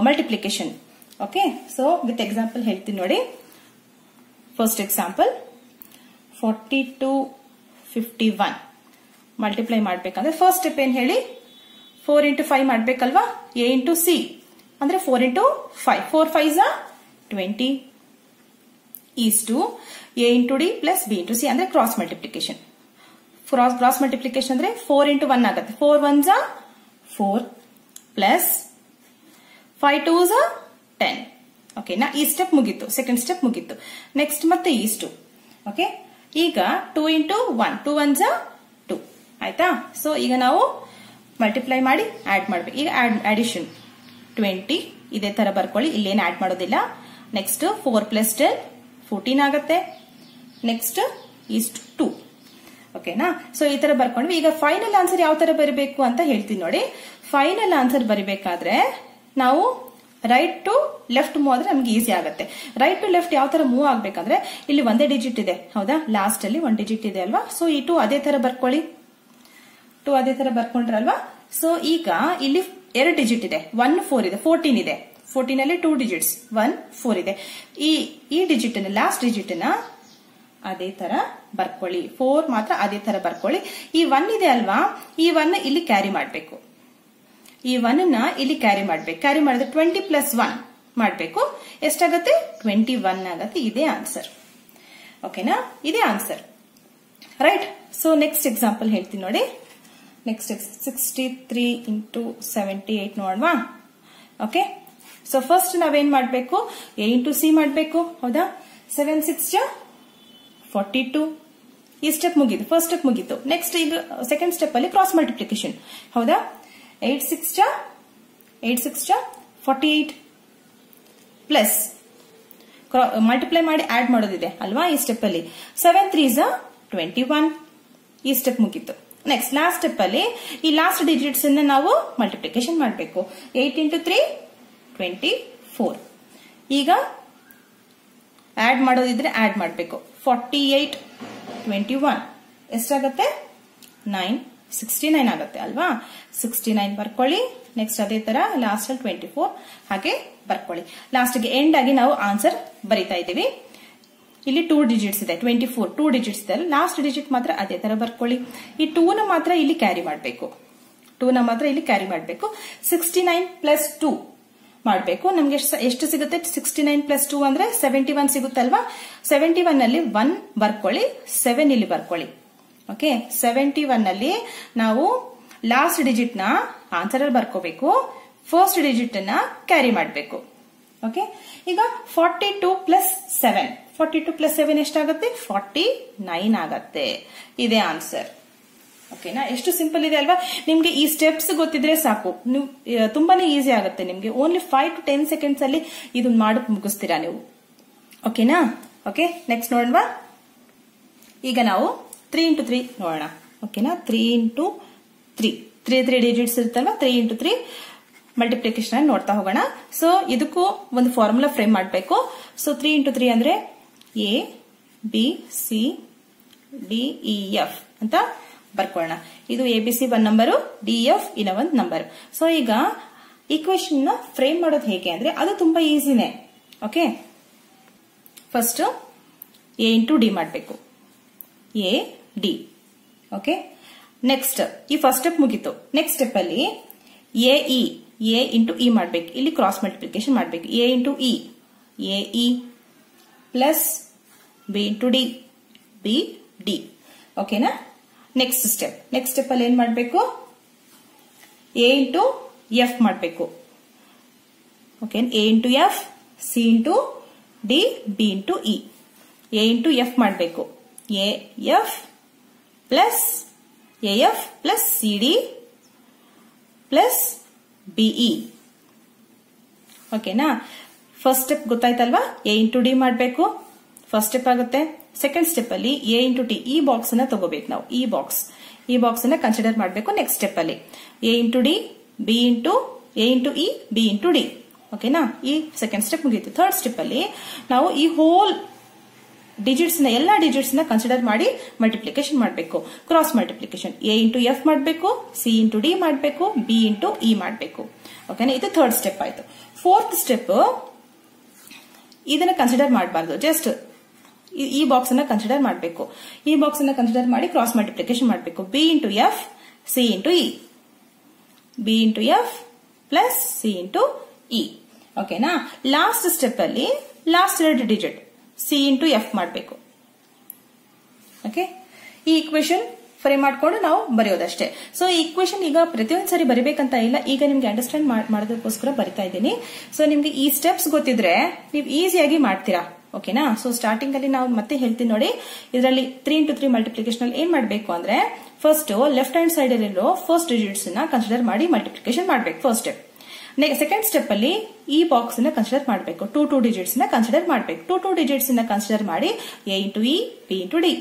multiplication. Okay, so with example ಹೇಳ್ತೀನಿ ನೋಡಿ. ಫಸ್ಟ್ ಎಕ್ಸಾಂಪಲ್ 4251 ಮಲ್ಟಿಪ್ಲೈ ಮಾಡ್ಬೇಕಂದ್ರೆ ಫಸ್ಟ್ ಸ್ಟೆಪ್ ಏನ್ ಹೇಳಿ, 4 into 5 ಮಾಡ್ಬೇಕಲ್ವಾ. A into C ಅಂದ್ರೆ 4 into 5, 4 5s 20 is to A into D plus B into C ಅಂದ್ರೆ ಕ್ರಾಸ್ ಮಲ್ಟಿಪ್ಲಿಕೇಶನ್. ಕ್ರಾಸ್ ಮಲ್ಟಿಪ್ಲಿಕೇಶನ್ ಅಂದ್ರೆ 4 into 1 ಆಗುತ್ತೆ, 4 1s 4 ಪ್ಲಸ್ 5 2s 10. ಓಕೆನಾ? ಈ ಸ್ಟೆಪ್ ಮುಗೀತು, ಸೆಕೆಂಡ್ ಸ್ಟೆಪ್ ಮುಗೀತು. ನೆಕ್ಸ್ಟ್ ಮತ್ತೆ ಈಸ್ಟು. ಓಕೆ, ಈಗ 2 into 1, 2 1s 2 ಆಯ್ತಾ? ಸೊ ಈಗ ನಾವು ಮಲ್ಟಿಪ್ಲೈ ಮಾಡಿ ಆಡ್ ಮಾಡ್ಬೇಕು. ಈಗ ಅಡಿಷನ್ 20 ಇದೇ ತರ ಬರ್ಕೊಳ್ಳಿ, ಇಲ್ಲೇನು ಆಡ್ ಮಾಡೋದಿಲ್ಲ. ನೆಕ್ಸ್ಟ್ 4 plus 10 14 ಆಗುತ್ತೆ. Next East 2. ಓಕೆನಾ? ಸೊ ಈ ತರ ಬರ್ಕೊಂಡ್ವಿ. ಈಗ ಫೈನಲ್ ಆನ್ಸರ್ ಯಾವ ತರ ಬರಬೇಕು ಅಂತ ಹೇಳ್ತೀನಿ ನೋಡಿ. ಫೈನಲ್ ಆನ್ಸರ್ ಬರಿಬೇಕಾದ್ರೆ ನಾವು ರೈಟ್ ಟು ಲೆಫ್ಟ್ ಮೂವ್ ಆದ್ರೆ ನಮ್ಗೆ ಈಸಿ ಆಗುತ್ತೆ. ರೈಟ್ ಟು ಲೆಫ್ಟ್ ಯಾವ ತರ ಮೂವ್ ಆಗ್ಬೇಕಂದ್ರೆ, ಇಲ್ಲಿ ಒಂದೇ ಡಿಜಿಟ್ ಇದೆ ಹೌದಾ, ಲಾಸ್ಟ್ ಅಲ್ಲಿ 1 ಡಿಜಿಟ್ ಇದೆ ಅಲ್ವಾ. ಸೊ ಈ 2 ಅದೇ ತರ ಬರ್ಕೊಳ್ಳಿ, 2 ಅದೇ ತರ ಬರ್ಕೊಂಡ್ರಲ್ವಾ. ಸೊ ಈಗ ಇಲ್ಲಿ 2 ಡಿಜಿಟ್ ಇದೆ, 1 4 ಇದೆ, 14 ಇದೆ. 14 ಅಲ್ಲಿ 2 ಡಿಜಿಟ್ಸ್ 1 4 ಇದೆ. ಈ ಡಿಜಿಟ್ ಲಾಸ್ಟ್ ಡಿಜಿಟ್ ನ ಅದೇ ತರ ಬರ್ಕೊಳ್ಳಿ, 4 ಮಾತ್ರ ಅದೇ ತರ ಬರ್ಕೊಳ್ಳಿ. ಈ 1 ಇದೆ ಅಲ್ವಾ, ಈ 1 ಇಲ್ಲಿ ಕ್ಯಾರಿ ಮಾಡಬೇಕು. ಈ 1 ನ ಇಲ್ಲಿ ಕ್ಯಾರಿ ಮಾಡ್ಬೇಕು. ಕ್ಯಾರಿ ಮಾಡಿದ್ರೆ 20 ಪ್ಲಸ್ 1 ಮಾಡಬೇಕು. ಎಷ್ಟಾಗತ್ತೆ? 21 ಆಗತ್ತೆ. ಇದೇ ಆನ್ಸರ್. ಓಕೆನಾ? ಇದೇ answer, right. So next example ಹೇಳ್ತೀನಿ ನೋಡಿ. ನೆಕ್ಸ್ಟ್ 63 ಇಂಟು 78 ನೋಡುವ. ಓಕೆ, ಸೊ ಫಸ್ಟ್ ನಾವೇನ್ ಮಾಡಬೇಕು? ಎ ಇಂಟು ಸಿ ಮಾಡಬೇಕು. ಹೌದಾ? 7 6 42. ಈ ಸ್ಟೆಪ್ ಮುಗೀತು, ಫಸ್ಟ್ ಸ್ಟೆಪ್ ಮುಗೀತು. ನೆಕ್ಸ್ಟ್ ಈಗ ಸೆಕೆಂಡ್ ಸ್ಟೆಪ್ ಅಲ್ಲಿ ಕ್ರಾಸ್ ಮಲ್ಟಿಪ್ಲಿಕೇಶನ್. ಹೌದಾ? 8 6 48 ಪ್ಲಸ್ ಮಲ್ಟಿಪ್ಲೈ ಮಾಡಿ ಆಡ್ ಮಾಡೋದಿದೆ ಅಲ್ವಾ ಈ ಸ್ಟೆಪ್ ಅಲ್ಲಿ. 7 3 21. ಈ ಸ್ಟೆಪ್ ಮುಗೀತು. ನೆಕ್ಸ್ಟ್ ಲಾಸ್ಟ್ ಸ್ಟೆಪ್ ಅಲ್ಲಿ ಈ ಲಾಸ್ಟ್ ಡಿಜಿಟ್ಸ್ ಅನ್ನ ನಾವು ಮಲ್ಟಿಪ್ಲಿಕೇಶನ್ ಮಾಡಬೇಕು. 8 ಇಂಟು 3 24. ಈಗ ಆಡ್ ಮಾಡೋದಿದ್ರೆ ಆಡ್ ಮಾಡಬೇಕು. 48 21 ಎಷ್ಟಾಗತ್ತೆ? 9 69 ಆಗುತ್ತೆ ಅಲ್ವಾ? 69 ಬರ್ಕೊಳ್ಳಿ. ನೆಕ್ಸ್ಟ್ ಅದೇ ತರ ಲಾಸ್ಟ್ ಅಲ್ಲಿ 24 ಹಾಗೆ ಬರ್ಕೊಳ್ಳಿ. ಲಾಸ್ಟ್ ಗೆ ಎಂಡ್ ಆಗಿ ನಾವು ಆನ್ಸರ್ ಬರಿತಾ ಇದ್ದೀವಿ. ಇಲ್ಲಿ 2 ಡಿಜಿಟ್ಸ್ ಇದೆ, 24 2 ಡಿಜಿಟ್ಸ್ ಇದೆ. ಲಾಸ್ಟ್ ಡಿಜಿಟ್ ಮಾತ್ರ ಅದೇ ತರ ಬರ್ಕೊಳ್ಳಿ. ಈ 2 ನ ಮಾತ್ರ ಇಲ್ಲಿ ಕ್ಯಾರಿ ಮಾಡಬೇಕು. 69 ಪ್ಲಸ್ 2 ಮಾಡಬೇಕು. ನಮ್ಗೆ ಎಷ್ಟು ಸಿಗುತ್ತೆ? 69 ಪ್ಲಸ್ 2 ಅಂದ್ರೆ 71 ಸಿಗುತ್ತಲ್ವಾ? 71 ನಲ್ಲಿ 1 ಬರ್ಕೊಳ್ಳಿ, 7 ಇಲ್ಲಿ ಬರ್ಕೊಳ್ಳಿ. ಓಕೆ, 71 ನಲ್ಲಿ ನಾವು ಲಾಸ್ಟ್ ಡಿಜಿಟ್ ನ ಆನ್ಸರ್ ಅಲ್ಲಿ ಬರ್ಕೋಬೇಕು. ಫಸ್ಟ್ ಡಿಜಿಟ್ ಅನ್ನ ಕ್ಯಾರಿ ಮಾಡಬೇಕು. ಓಕೆ, ಈಗ 42 ಪ್ಲಸ್ 7 ಎಷ್ಟಾಗುತ್ತೆ? 49 ಆಗತ್ತೆ. ಇದೇ ಆನ್ಸರ್. ಓಕೆನಾ? ಎಷ್ಟು ಸಿಂಪಲ್ ಇದೆ ಅಲ್ವಾ? ನಿಮ್ಗೆ ಈ ಸ್ಟೆಪ್ಸ್ ಗೊತ್ತಿದ್ರೆ ಸಾಕು, ನೀವು ತುಂಬಾನೇ ಈಸಿ ಆಗುತ್ತೆ ನಿಮ್ಗೆ. ಓನ್ಲಿ 5 to 10 ಸೆಕೆಂಡ್ಸ್ ಅಲ್ಲಿ ಇದನ್ನ ಮಾಡಿ ಮುಗಿಸ್ತೀರಾ ನೀವು. ಓಕೆನಾ? ಓಕೆ, ನೆಕ್ಸ್ಟ್ ನೋಡೋಣ. ಈಗ ನಾವು 3 ಇಂಟು 3 ನೋಡೋಣ. ಓಕೆನಾ? 3 ಇಂಟು 3 ಡಿಜಿಟ್ಸ್ ಇರುತ್ತಲ್ವಾ? 3 ಇಂಟು 3 ಮಲ್ಟಿಪ್ಲಿಕೇಶನ್ ನೋಡ್ತಾ ಹೋಗೋಣ. ಸೊ ಇದಕ್ಕೂ ಒಂದು ಫಾರ್ಮುಲಾ ಫ್ರೇಮ್ ಮಾಡಬೇಕು. ಸೊ 3 ಇಂಟು 3 ಅಂದ್ರೆ A B C D E F ಅಂತ ಬರ್ಕೊಳ್ಳೋಣ. ಇದು A B C 1 number, D F ಇನ್ನ 1 ನಂಬರ್. ಸೊ ಈಗ ಈಕ್ವೇಶನ್ ನ ಫ್ರೇಮ್ ಮಾಡೋದು ಹೇಗೆ ಅಂದ್ರೆ ಅದು ತುಂಬಾ ಈಸಿನೇ. Okay, first A into D ಮಾಡಬೇಕು. A D. ಓಕೆ, ನೆಕ್ಸ್ಟ್ ಈ ಫಸ್ಟ್ ಸ್ಟೆಪ್ ಮುಗೀತು. ನೆಕ್ಸ್ಟ್ ಸ್ಟೆಪ್ ಅಲ್ಲಿ ಎ ಇಂಟು ಇ ಮಾಡಬೇಕು. ಇಲ್ಲಿ ಕ್ರಾಸ್ ಮಲ್ಟಿಪ್ಲಿಕೇಶನ್ ಮಾಡಬೇಕು. A into E plus B into D B D. ಓಕೆನಾ? ನೆಕ್ಸ್ಟ್ ಸ್ಟೆಪ್ ಅಲ್ಲಿ ಏನ್ ಮಾಡಬೇಕು? ಎ ಇಂಟು ಎಫ್ ಮಾಡಬೇಕು. Okay, A into F, C into D, B into E. A into F ಮಾಡಬೇಕು. A F plus C D plus B E. ಓಕೆನಾ? ಫಸ್ಟ್ ಸ್ಟೆಪ್ ಗೊತ್ತಾಯ್ತಲ್ವಾ? ಎ ಇಂಟು ಡಿ ಮಾಡಬೇಕು, ಫಸ್ಟ್ ಸ್ಟೆಪ್ ಆಗುತ್ತೆ. ಸೆಕೆಂಡ್ ಸ್ಟೆಪ್ ಅಲ್ಲಿ ಎ ಇಂಟು ಟಿ, ಈ ಬಾಕ್ಸ್ ಅನ್ನ ತಗೋಬೇಕು ನಾವು. ಈ ಬಾಕ್ಸ್ ಅನ್ನ ಕನ್ಸಿಡರ್ ಮಾಡಬೇಕು. ನೆಕ್ಸ್ಟ್ ಸ್ಟೆಪ್ ಅಲ್ಲಿ A into D, B into A into E, B into D. ಓಕೆನಾ? ಈ ಸೆಕೆಂಡ್ ಸ್ಟೆಪ್ ಮುಗೀತು. ಥರ್ಡ್ ಸ್ಟೆಪ್ ಅಲ್ಲಿ ನಾವು ಈ ಹೋಲ್ ಡಿಜಿಟ್ಸ್ ನ ಎಲ್ಲಾ ಡಿಜಿಟ್ಸ್ ನ ಕನ್ಸಿಡರ್ ಮಾಡಿ ಮಲ್ಟಿಪ್ಲಿಕೇಶನ್ ಮಾಡಬೇಕು. Cross multiplication. A into F ಮಾಡಬೇಕು, ಸಿ ಇಂಟು ಡಿ ಮಾಡಬೇಕು, ಬಿ ಇಂಟು ಇ ಮಾಡಬೇಕು. ಓಕೆನಾ? ಇದು ಥರ್ಡ್ ಸ್ಟೆಪ್ ಆಯ್ತು. ಫೋರ್ತ್ ಸ್ಟೆಪ್ ಇದನ್ನ ಕನ್ಸಿಡರ್ ಮಾಡಬಾರ್ದು, ಜಸ್ಟ್ ಈ ಬಾಕ್ಸ್ ಅನ್ನ ಕನ್ಸಿಡರ್ ಮಾಡಬೇಕು. ಈ ಬಾಕ್ಸ್ ಅನ್ನ ಕನ್ಸಿಡರ್ ಮಾಡಿ ಕ್ರಾಸ್ ಮಲ್ಟಿಪ್ಲಿಕೇಶನ್ ಮಾಡಬೇಕು. B into F, C into E, B into F plus C into E. ಓಕೆನಾ? ಲಾಸ್ಟ್ ಸ್ಟೆಪ್ ಅಲ್ಲಿ last 2 digit C into F ಮಾಡಬೇಕು. ಓಕೆ, ಈ ಈಕ್ವೇಶನ್ ಫ್ರೇಮ್ ಮಾಡ್ಕೊಂಡು ನಾವು ಬರೆಯೋದಷ್ಟೇ. ಸೊ ಈ ಈಕ್ವೇಶನ್ ಈಗ ಪ್ರತಿಯೊಂದು ಸರಿ ಬರಿಬೇಕಂತ ಇಲ್ಲ, ಈಗ ನಿಮ್ಗೆ ಅಂಡರ್ಸ್ಟ್ಯಾಂಡ್ ಮಾಡೋದಕ್ಕೋಸ್ಕರ ಬರಿತಾ ಇದ್ದೀನಿ. ಸೊ ನಿಮ್ಗೆ ಈ ಸ್ಟೆಪ್ಸ್ ಗೊತ್ತಿದ್ರೆ ನೀವು ಈಸಿಯಾಗಿ ಮಾಡ್ತೀರಾ. ಓಕೆನಾ? ಸೊ ಸ್ಟಾರ್ಟಿಂಗ್ ಅಲ್ಲಿ ನಾವು ಮತ್ತೆ ಹೇಳ್ತೀನಿ ನೋಡಿ. ಇದರಲ್ಲಿ 3 ಇಂಟು 3 ಮಲ್ಟಿಪ್ಲಿಕೇಶನ್ ಅಲ್ಲಿ ಏನ್ ಮಾಡಬೇಕು ಅಂದ್ರೆ ಫಸ್ಟ್ ಲೆಫ್ಟ್ ಹ್ಯಾಂಡ್ ಸೈಡ್ ಅಲ್ಲಿರೋ ಫಸ್ಟ್ ಡಿಜಿಟ್ಸ್ ನ ಕನ್ಸಿಡರ್ ಮಾಡಿ ಮಲ್ಟಿಪ್ಲಿಕೇಶನ್ ಮಾಡಬೇಕು. First step. ಸೆಕೆಂಡ್ ಸ್ಟೆಪ್ ಅಲ್ಲಿ ಈ ಬಾಕ್ಸ್ ನ ಕನ್ಸಿಡರ್ ಮಾಡಬೇಕು. 2 ಡಿಜಿಟ್ಸ್ ನ ಕನ್ಸಿಡರ್ ಮಾಡಬೇಕು. 2 ಡಿಜಿಟ್ಸ್ ನ ಕನ್ಸಿಡರ್ ಮಾಡಿ A into E, B into D.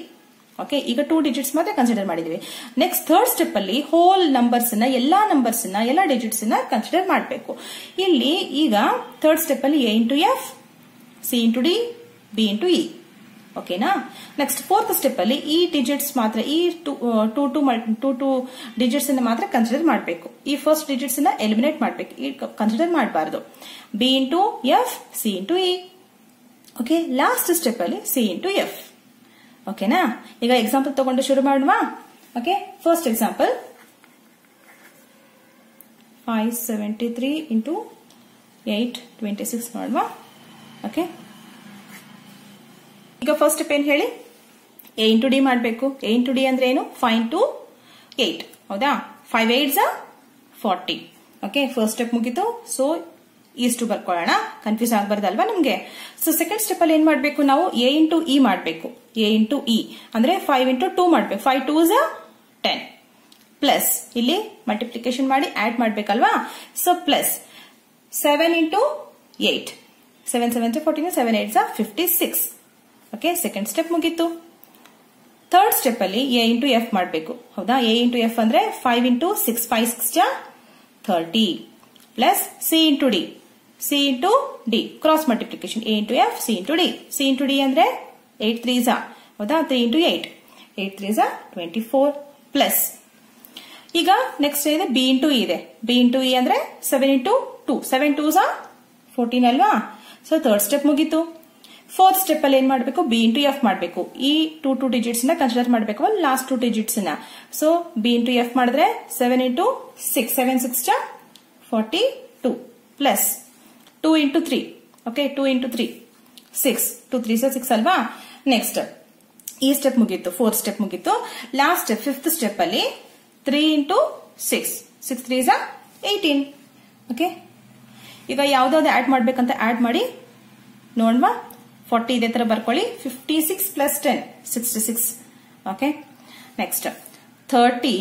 Okay, ಈಗ 2 ಡಿಜಿಟ್ಸ್ ಮಾತ್ರ ಕನ್ಸಿಡರ್ ಮಾಡಿದೀವಿ. ನೆಕ್ಸ್ಟ್ ಥರ್ಡ್ ಸ್ಟೆಪ್ ಅಲ್ಲಿ ಹೋಲ್ ನಂಬರ್ಸ್ ನ ಎಲ್ಲಾ ಡಿಜಿಟ್ಸ್ ನ ಕನ್ಸಿಡರ್ ಮಾಡಬೇಕು. ಇಲ್ಲಿ ಈಗ ಥರ್ಡ್ ಸ್ಟೆಪ್ ಅಲ್ಲಿ A into F, C into D, B into E. ಓಕೆನಾ? ನೆಕ್ಸ್ಟ್ ಫೋರ್ತ್ ಸ್ಟೆಪ್ ಅಲ್ಲಿ ಈ ಡಿಜಿಟ್ಸ್ ಮಾತ್ರ, ಈ ಟೂ ಡಿಜಿಟ್ಸ್ ಅನ್ನ ಮಾತ್ರ ಕನ್ಸಿಡರ್ ಮಾಡಬೇಕು. ಈ ಫಸ್ಟ್ ಡಿಜಿಟ್ಸ್ ನ ಎಲಿಮಿನೇಟ್ ಮಾಡಬೇಕು, ಈ ಕನ್ಸಿಡರ್ ಮಾಡಬಾರ್ದು. B into F, C into E. Okay, last step ಅಲ್ಲಿ ಸಿ ಇಂಟು ಎಫ್. ಓಕೆನಾ? ಈಗ ಎಕ್ಸಾಂಪಲ್ ತಗೊಂಡು ಶುರು ಮಾಡುವ. ಓಕೆ, ಫಸ್ಟ್ ಎಕ್ಸಾಂಪಲ್ 573 into 826 ಮಾಡುವ. ಓಕೆ, ಈಗ ಫಸ್ಟ್ ಸ್ಟೆಪ್ ಏನ್ ಹೇಳಿ, a into d ಮಾಡಬೇಕು. a into d ಅಂದ್ರೆ ಏನು, 5 into 8 ಹೌದಾ, 5 8s 40. ಓಕೆ, ಫಸ್ಟ್ ಸ್ಟೆಪ್ ಮುಗಿತು. ಸೊ ಇಷ್ಟು ಬರ್ಕೊಳ್ಳೋಣ, ಕನ್ಫ್ಯೂಸ್ ಆಗಬಾರ್ದಲ್ವಾ ನಮ್ಗೆ. ಸೊ ಸೆಕೆಂಡ್ ಸ್ಟೆಪ್ ಅಲ್ಲಿ ಏನ್ ಮಾಡ್ಬೇಕು ನಾವು, a into e ಮಾಡಬೇಕು. a into e ಅಂದ್ರೆ 5 into 2 ಮಾಡ್ಬೇಕು. 5 2s 10 ಪ್ಲಸ್ ಇಲ್ಲಿ ಮಲ್ಟಿಪ್ಲಿಕೇಶನ್ ಮಾಡಿ ಆಡ್ ಮಾಡ್ಬೇಕಲ್ವಾ. So plus 7 into 8, 7 7 14, 7 8s 56. Okay, second step ಮುಗೀತು. ಥರ್ಡ್ ಸ್ಟೆಪ್ ಅಲ್ಲಿ a into f ಮಾಡಬೇಕು. ಹೌದಾ, a into f ಅಂದ್ರೆ 5 into 6, 5 6 30 plus c into d, c into d cross multiplication, a into f, c into d. c into d ಅಂದ್ರೆ 8 3s ಹೌದಾ, 3 into 8, 8 3s 24 ಪ್ಲಸ್ ಈಗ ನೆಕ್ಸ್ಟ್ ಇದೆ b into e ಇದೆ. b into e ಅಂದ್ರೆ 7 into 2, 7 2s 14 ಅಲ್ವಾ. ಸೊ ಥರ್ಡ್ ಸ್ಟೆಪ್ ಮುಗೀತು. ಫೋರ್ತ್ ಸ್ಟೆಪ್ ಅಲ್ಲಿ ಏನ್ ಮಾಡಬೇಕು, b into f ಮಾಡಬೇಕು. ಈ 2 ಡಿಜಿಟ್ಸ್ ನ ಕನ್ಸಿಡರ್ ಮಾಡಬೇಕು, ಲಾಸ್ಟ್ 2 ಡಿಜಿಟ್ಸ್ ನ. ಸೊ b into f ಮಾಡಿದ್ರೆ 7 into 6, 7 6 42 plus 2 into 3. Okay, 2 into 3 6, 2 3s 6 ಅಲ್ವಾ. ನೆಕ್ಸ್ಟ್ ಈ ಸ್ಟೆಪ್ ಮುಗೀತು, ಫೋರ್ತ್ ಸ್ಟೆಪ್ ಮುಗೀತು. ಲಾಸ್ಟ್ ಸ್ಟೆಪ್ ಫಿಫ್ತ್ ಸ್ಟೆಪ್ ಅಲ್ಲಿ 3 into 6, 6 3s 18. ಓಕೆ, ಈಗ ಯಾವ್ದಾವ್ದು ಆಡ್ ಮಾಡ್ಬೇಕಂತ ಆಡ್ ಮಾಡಿ ನೋಡ್ವಾ. 40 ಇದೇ ತರ ಬರ್ಕೊಳ್ಳಿ. 56 ಪ್ಲಸ್ 10 66. ಓಕೆ, ನೆಕ್ಸ್ಟ್ 30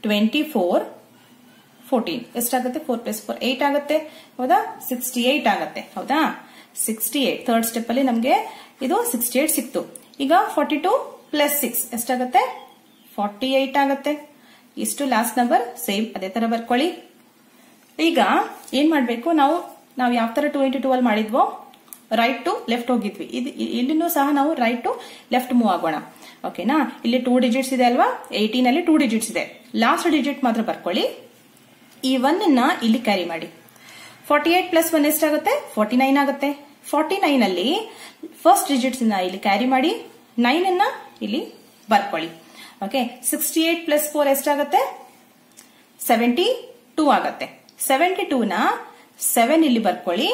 24 14 ಎಷ್ಟಾಗುತ್ತೆ, 4 ಪ್ಲಸ್ 4 8 ಆಗುತ್ತೆ ಹೌದಾ, 68 ಆಗುತ್ತೆ ಹೌದಾ. 68 ಥರ್ಡ್ ಸ್ಟೆಪ್ ಅಲ್ಲಿ ನಮ್ಗೆ ಇದು 68 ಸಿಕ್ತು. ಈಗ 42 ಪ್ಲಸ್ 6 ಎಷ್ಟಾಗುತ್ತೆ, 48 ಆಗುತ್ತೆ. ಇಷ್ಟು ಲಾಸ್ಟ್ ನಂಬರ್, ಸೇಮ್ ಅದೇ ತರ ಬರ್ಕೊಳ್ಳಿ. ಈಗ ಏನ್ ಮಾಡ್ಬೇಕು, ನಾವು ಯಾವ ತರ 2 into 2 ಅಲ್ಲಿ ಮಾಡಿದ್ವೋ ರೈಟ್ ಟು ಲೆಫ್ಟ್ ಹೋಗಿದ್ವಿ. ಇಲ್ಲಿನೂ ಸಹ ನಾವು ರೈಟ್ ಟು ಲೆಫ್ಟ್ ಮೂವ್ ಆಗೋಣ. ಓಕೆನಾ, ಇಲ್ಲಿ 2 ಡಿಜಿಟ್ಸ್ ಇದೆ ಅಲ್ವಾ, 18 ಅಲ್ಲಿ 2 ಡಿಜಿಟ್ಸ್ ಇದೆ. ಲಾಸ್ಟ್ ಡಿಜಿಟ್ ಮಾತ್ರ ಬರ್ಕೊಳ್ಳಿ. ಈ 1 ಅನ್ನ ಇಲ್ಲಿ ಕ್ಯಾರಿ ಮಾಡಿ. 48 ಪ್ಲಸ್ 1 ಎಷ್ಟಾಗುತ್ತೆ, 49 ಆಗುತ್ತೆ. 49 ಅಲ್ಲಿ ಫಸ್ಟ್ ಡಿಜಿಟ್ಸ್ ಇಲ್ಲಿ ಕ್ಯಾರಿ ಮಾಡಿ, 9 ಅನ್ನ ಇಲ್ಲಿ ಬರ್ಕೊಳ್ಳಿ. ಓಕೆ, 68 ಪ್ಲಸ್ 4 ಎಷ್ಟಾಗುತ್ತೆ, 72 ಆಗುತ್ತೆ. 72 ನ 7 ಇಲ್ಲಿ ಬರ್ಕೊಳ್ಳಿ,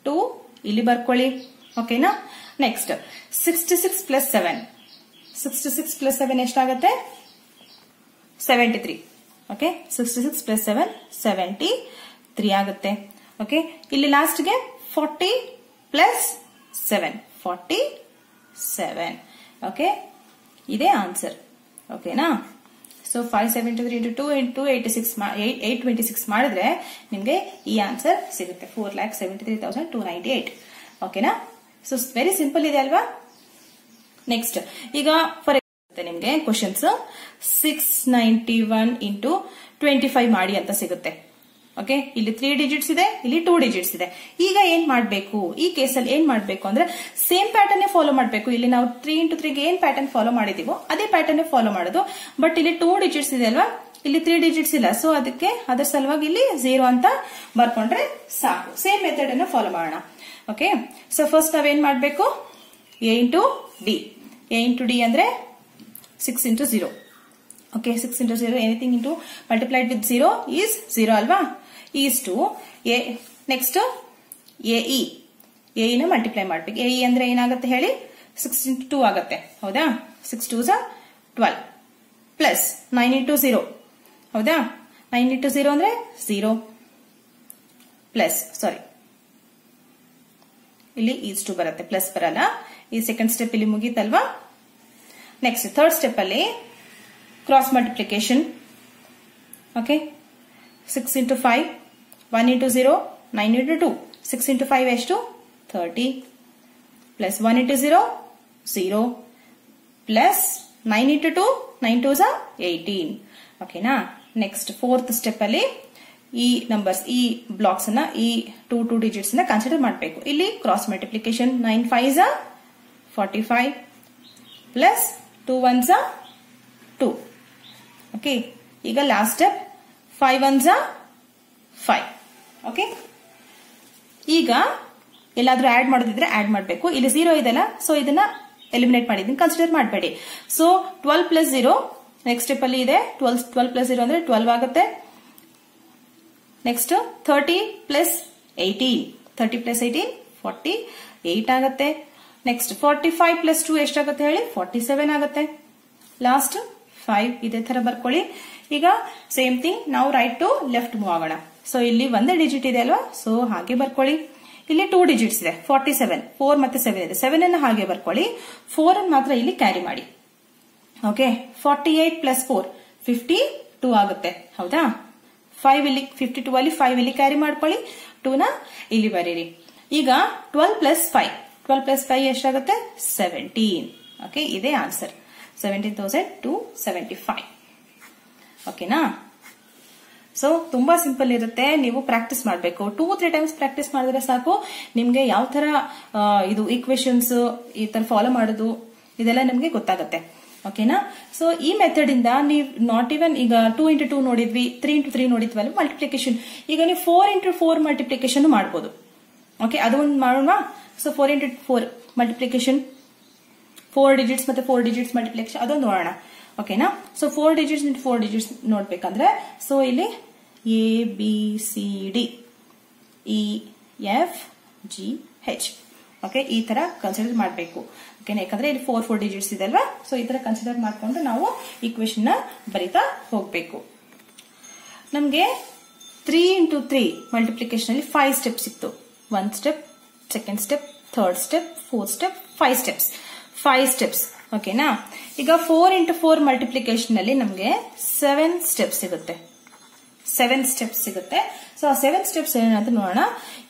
2 ಇಲ್ಲಿ ಬರ್ಕೊಳ್ಳಿ. ಓಕೆನಾ, ನೆಕ್ಸ್ಟ್ 66 ಪ್ಲಸ್ 7, 66 ಪ್ಲಸ್ 7 ಎಷ್ಟಾಗುತ್ತೆ, 73. ಓಕೆ, 66 ಪ್ಲಸ್ 7 73 ಆಗುತ್ತೆ. ಓಕೆ, ಇಲ್ಲಿ ಲಾಸ್ಟ್ಗೆ 40 ಪ್ಲಸ್ 7 47. ಓಕೆ, ಇದೇ ಆನ್ಸರ್. ಓಕೆನಾ, ಸೊ 573 into 2 into 826 ಮಾಡಿದ್ರೆ ನಿಮ್ಗೆ ಈ ಆನ್ಸರ್ ಸಿಗುತ್ತೆ, 4,73,298. ಓಕೆನಾ, ಸೊ ವೆರಿ ಸಿಂಪಲ್ ಇದೆ ಅಲ್ವಾ. ನೆಕ್ಸ್ಟ್ ಈಗ ಫಾರ್ ಎಕ್ಸಾಂಪಲ್ ನಿಮ್ಗೆ ಕ್ವಶನ್ಸ್ 691 into 25 ಮಾಡಿ ಅಂತ ಸಿಗುತ್ತೆ. ಓಕೆ, ಇಲ್ಲಿ 3 ಡಿಜಿಟ್ಸ್ ಇದೆ, ಇಲ್ಲಿ 2 ಡಿಜಿಟ್ಸ್ ಇದೆ. ಈಗ ಏನ್ ಮಾಡ್ಬೇಕು, ಈ ಕೇಸಲ್ಲಿ ಏನ್ ಮಾಡ್ಬೇಕು ಅಂದ್ರೆ ಸೇಮ್ ಪ್ಯಾಟರ್ನ್ ಫಾಲೋ ಮಾಡ್ಬೇಕು. ಇಲ್ಲಿ ನಾವು 3 into 3 ಗೆ ಏನ್ ಪ್ಯಾಟರ್ನ್ ಫಾಲೋ ಮಾಡಿದೀವೋ ಅದೇ ಪ್ಯಾಟರ್ನ್ ಫಾಲೋ ಮಾಡೋದು. ಬಟ್ ಇಲ್ಲಿ 2 ಡಿಜಿಟ್ಸ್ ಇದೆ ಅಲ್ವಾ, ಇಲ್ಲಿ 3 ಡಿಜಿಟ್ಸ್ ಇಲ್ಲ. ಸೊ ಅದಕ್ಕೆ ಅದರ ಸಲುವಾಗಿ ಇಲ್ಲಿ 0 ಅಂತ ಬರ್ಕೊಂಡ್ರೆ ಸಾಕು. ಸೇಮ್ ಮೆಥಡ್ ಅನ್ನು ಫಾಲೋ ಮಾಡೋಣ. ಓಕೆ, ಸೊ ಫಸ್ಟ್ ನಾವೇನ್ ಮಾಡ್ಬೇಕು, a into d. a into d ಅಂದ್ರೆ 6 into 0. ಓಕೆ, 6 into 0 anything into multiplied with 0 is 0 ಅಲ್ವಾ. Is to A. Next AE, A ನ ಮಲ್ಟಿಪ್ಲೈ ಮಾಡ್ಬೇಕು. ಎಇ ಅಂದ್ರೆ ಏನಾಗುತ್ತೆ ಹೇಳಿ, 6 into 2 ಆಗುತ್ತೆ ಹೌದಾ. 6 2s 12 ಪ್ಲಸ್ 9 into 0 ಹೌದಾ. 9 into 0 ಅಂದ್ರೆ 0 ಪ್ಲಸ್, ಸಾರಿ ಇಲ್ಲಿ ಈಸ್ ಟು ಬರುತ್ತೆ, ಪ್ಲಸ್ ಬರಲ್ಲ. ಈ ಸೆಕೆಂಡ್ ಸ್ಟೆಪ್ ಇಲ್ಲಿ ಮುಗೀತಲ್ವಾ. ನೆಕ್ಸ್ಟ್ ಥರ್ಡ್ ಸ್ಟೆಪ್ ಅಲ್ಲಿ cross multiplication. Okay, 6 into 5, 1 into 0, 9 into 2. 6 into 5 ಎಷ್ಟು, 30 plus 1 into 0, 0 plus 9 into 2, 9 2s 18. ಓಕೆನಾ. ನೆಕ್ಸ್ಟ್ ಫೋರ್ತ್ ಸ್ಟೆಪ್ ಅಲ್ಲಿ ಈ ನಂಬರ್ಸ್, ಈ ಬ್ಲಾಕ್ಸ್ ಅನ್ನ, ಈ 2 ಡಿಜಿಟ್ಸ್ ನ ಕನ್ಸಿಡರ್ ಮಾಡಬೇಕು. ಇಲ್ಲಿ cross multiplication 9 5s 45 plus 2 1s 2. Okay, ಈಗ ಲಾಸ್ಟ್ ಸ್ಟೆಪ್ 5 1s 5. ಓಕೆ, ಈಗ ಎಲ್ಲಾದ್ರೂ ಆಡ್ ಮಾಡೋದಿದ್ರೆ ಆಡ್ ಮಾಡಬೇಕು. ಇಲ್ಲಿ 0 ಇದೆಲ್ಲ, ಸೊ ಇದನ್ನ ಎಲಿಮಿನೇಟ್ ಮಾಡಿದ್ದೀನಿ, ಕನ್ಸಿಡರ್ ಮಾಡಬೇಡಿ. ಸೊ 12 ಪ್ಲಸ್ 0 ನೆಕ್ಸ್ಟ್ ಸ್ಟೆಪ್ ಅಲ್ಲಿ ಇದೆ 12 ಪ್ಲಸ್ 0 ಅಂದ್ರೆ 12 ಆಗುತ್ತೆ. ನೆಕ್ಸ್ಟ್ 30 ಪ್ಲಸ್ 18 48 ಆಗುತ್ತೆ. ನೆಕ್ಸ್ಟ್ 45 ಪ್ಲಸ್ 2 ಎಷ್ಟಾಗುತ್ತೆ ಹೇಳಿ 47 ಆಗುತ್ತೆ. ಲಾಸ್ಟ್ 5 ಇದೇ ತರ ಬರ್ಕೊಳ್ಳಿ. ಈಗ ಸೇಮ್ ಥಿಂಗ್ ನಾವು ರೈಟ್ ಟು ಲೆಫ್ಟ್ ಮೂವ್ ಆಗೋಣ. ಸೊ ಇಲ್ಲಿ ಒಂದೇ ಡಿಜಿಟ್ ಇದೆ ಅಲ್ವಾ, ಸೊ ಹಾಗೆ ಬರ್ಕೊಳ್ಳಿ. ಇಲ್ಲಿ 2 ಡಿಜಿಟ್ಸ್ ಇದೆ 47, 4 ಮತ್ತೆ 7 ಇದೆ. 7 ಅನ್ನು ಹಾಗೆ ಬರ್ಕೊಳ್ಳಿ, 4 ಅನ್ನು ಮಾತ್ರ ಇಲ್ಲಿ ಕ್ಯಾರಿ ಮಾಡಿ. ಓಕೆ, 48 ಪ್ಲಸ್ 4 52 ಆಗುತ್ತೆ. ಹೌದಾ, 5 ಇಲ್ಲಿ 52 ಅಲ್ಲಿ 5 ಇಲ್ಲಿ ಕ್ಯಾರಿ ಮಾಡ್ಕೊಳ್ಳಿ, 2 ನ ಇಲ್ಲಿ ಬರೀರಿ. ಈಗ 12 ಪ್ಲಸ್ 5 ಎಷ್ಟಾಗುತ್ತೆ 17. ಓಕೆ, ಇದೇ ಆನ್ಸರ್ 17,275. ಓಕೆನಾ. ಸೊ ತುಂಬಾ ಸಿಂಪಲ್ ಇರುತ್ತೆ, ನೀವು ಪ್ರಾಕ್ಟೀಸ್ ಮಾಡಬೇಕು. 2-3 ಟೈಮ್ಸ್ ಪ್ರಾಕ್ಟೀಸ್ ಮಾಡಿದ್ರೆ ಸಾಕು, ನಿಮ್ಗೆ ಯಾವ ತರ ಇದು ಈಕ್ವೇಶನ್ಸ್ ಈ ತರ ಫಾಲೋ ಮಾಡೋದು ಇದೆಲ್ಲ ನಿಮ್ಗೆ ಗೊತ್ತಾಗುತ್ತೆ. ಓಕೆನಾ. ಸೊ ಈ ಮೆಥಡ್ ಇಂದ ನೀವು ನಾಟ್ ಇವನ್ ಈಗ 2 into 2 ನೋಡಿದ್ವಿ, 3 into 3 ನೋಡಿದ್ವಲ್ಲ ಮಲ್ಟಿಪ್ಲಿಕೇಶನ್, ಈಗ ನೀವು 4 into 4 ಮಲ್ಟಿಪ್ಲಿಕೇಶನ್ ಮಾಡಬಹುದು. ಓಕೆ, ಅದು ಒಂದು ಮಾಡೋಣ. ಸೊ 4 into 4 ಮಲ್ಟಿಪ್ಲಿಕೇಶನ್, 4 ಡಿಜಿಟ್ಸ್ ಮತ್ತೆ 4 ಡಿಜಿಟ್ಸ್ ಮಲ್ಟಿಪ್ಲಿಕೇಶನ್ ಅದೊಂದು ನೋಡೋಣ. ಓಕೆನಾ. ಸೊ 4 ಡಿಜಿಟ್ಸ್ into 4 ಡಿಜಿಟ್ಸ್ ನೋಡ್ಬೇಕಂದ್ರೆ ಸೊ ಇಲ್ಲಿ ABCD EFGH ಓಕೆ, ಈ ತರ ಕನ್ಸಿಡರ್ ಮಾಡಬೇಕು. ಓಕೆ, ಯಾಕಂದ್ರೆ ಇಲ್ಲಿ 4 ಡಿಜಿಟ್ಸ್ ಇದೆ ಅಲ್ವಾ, ಸೊ ಈ ತರ ಕನ್ಸಿಡರ್ ಮಾಡ್ಕೊಂಡು ನಾವು ಈಕ್ವೇಶನ್ ನ ಬರಿತಾ ಹೋಗ್ಬೇಕು. ನಮ್ಗೆ 3 into 3 ಮಲ್ಟಿಪ್ಲಿಕೇಶನ್ ಅಲ್ಲಿ 5 ಸ್ಟೆಪ್ಸ್ ಇತ್ತು. 1 step, 2nd step, 3rd step, 4th step, 5 steps. ಓಕೆನಾ. ಈಗ 4 into 4 ಮಲ್ಟಿಪ್ಲಿಕೇಶನ್ ಅಲ್ಲಿ ನಮ್ಗೆ 7 ಸ್ಟೆಪ್ಸ್ ಸಿಗುತ್ತೆ. ಸೊ ಆ 7 ಸ್ಟೆಪ್ಸ್ ಏನಂತ ನೋಡೋಣ.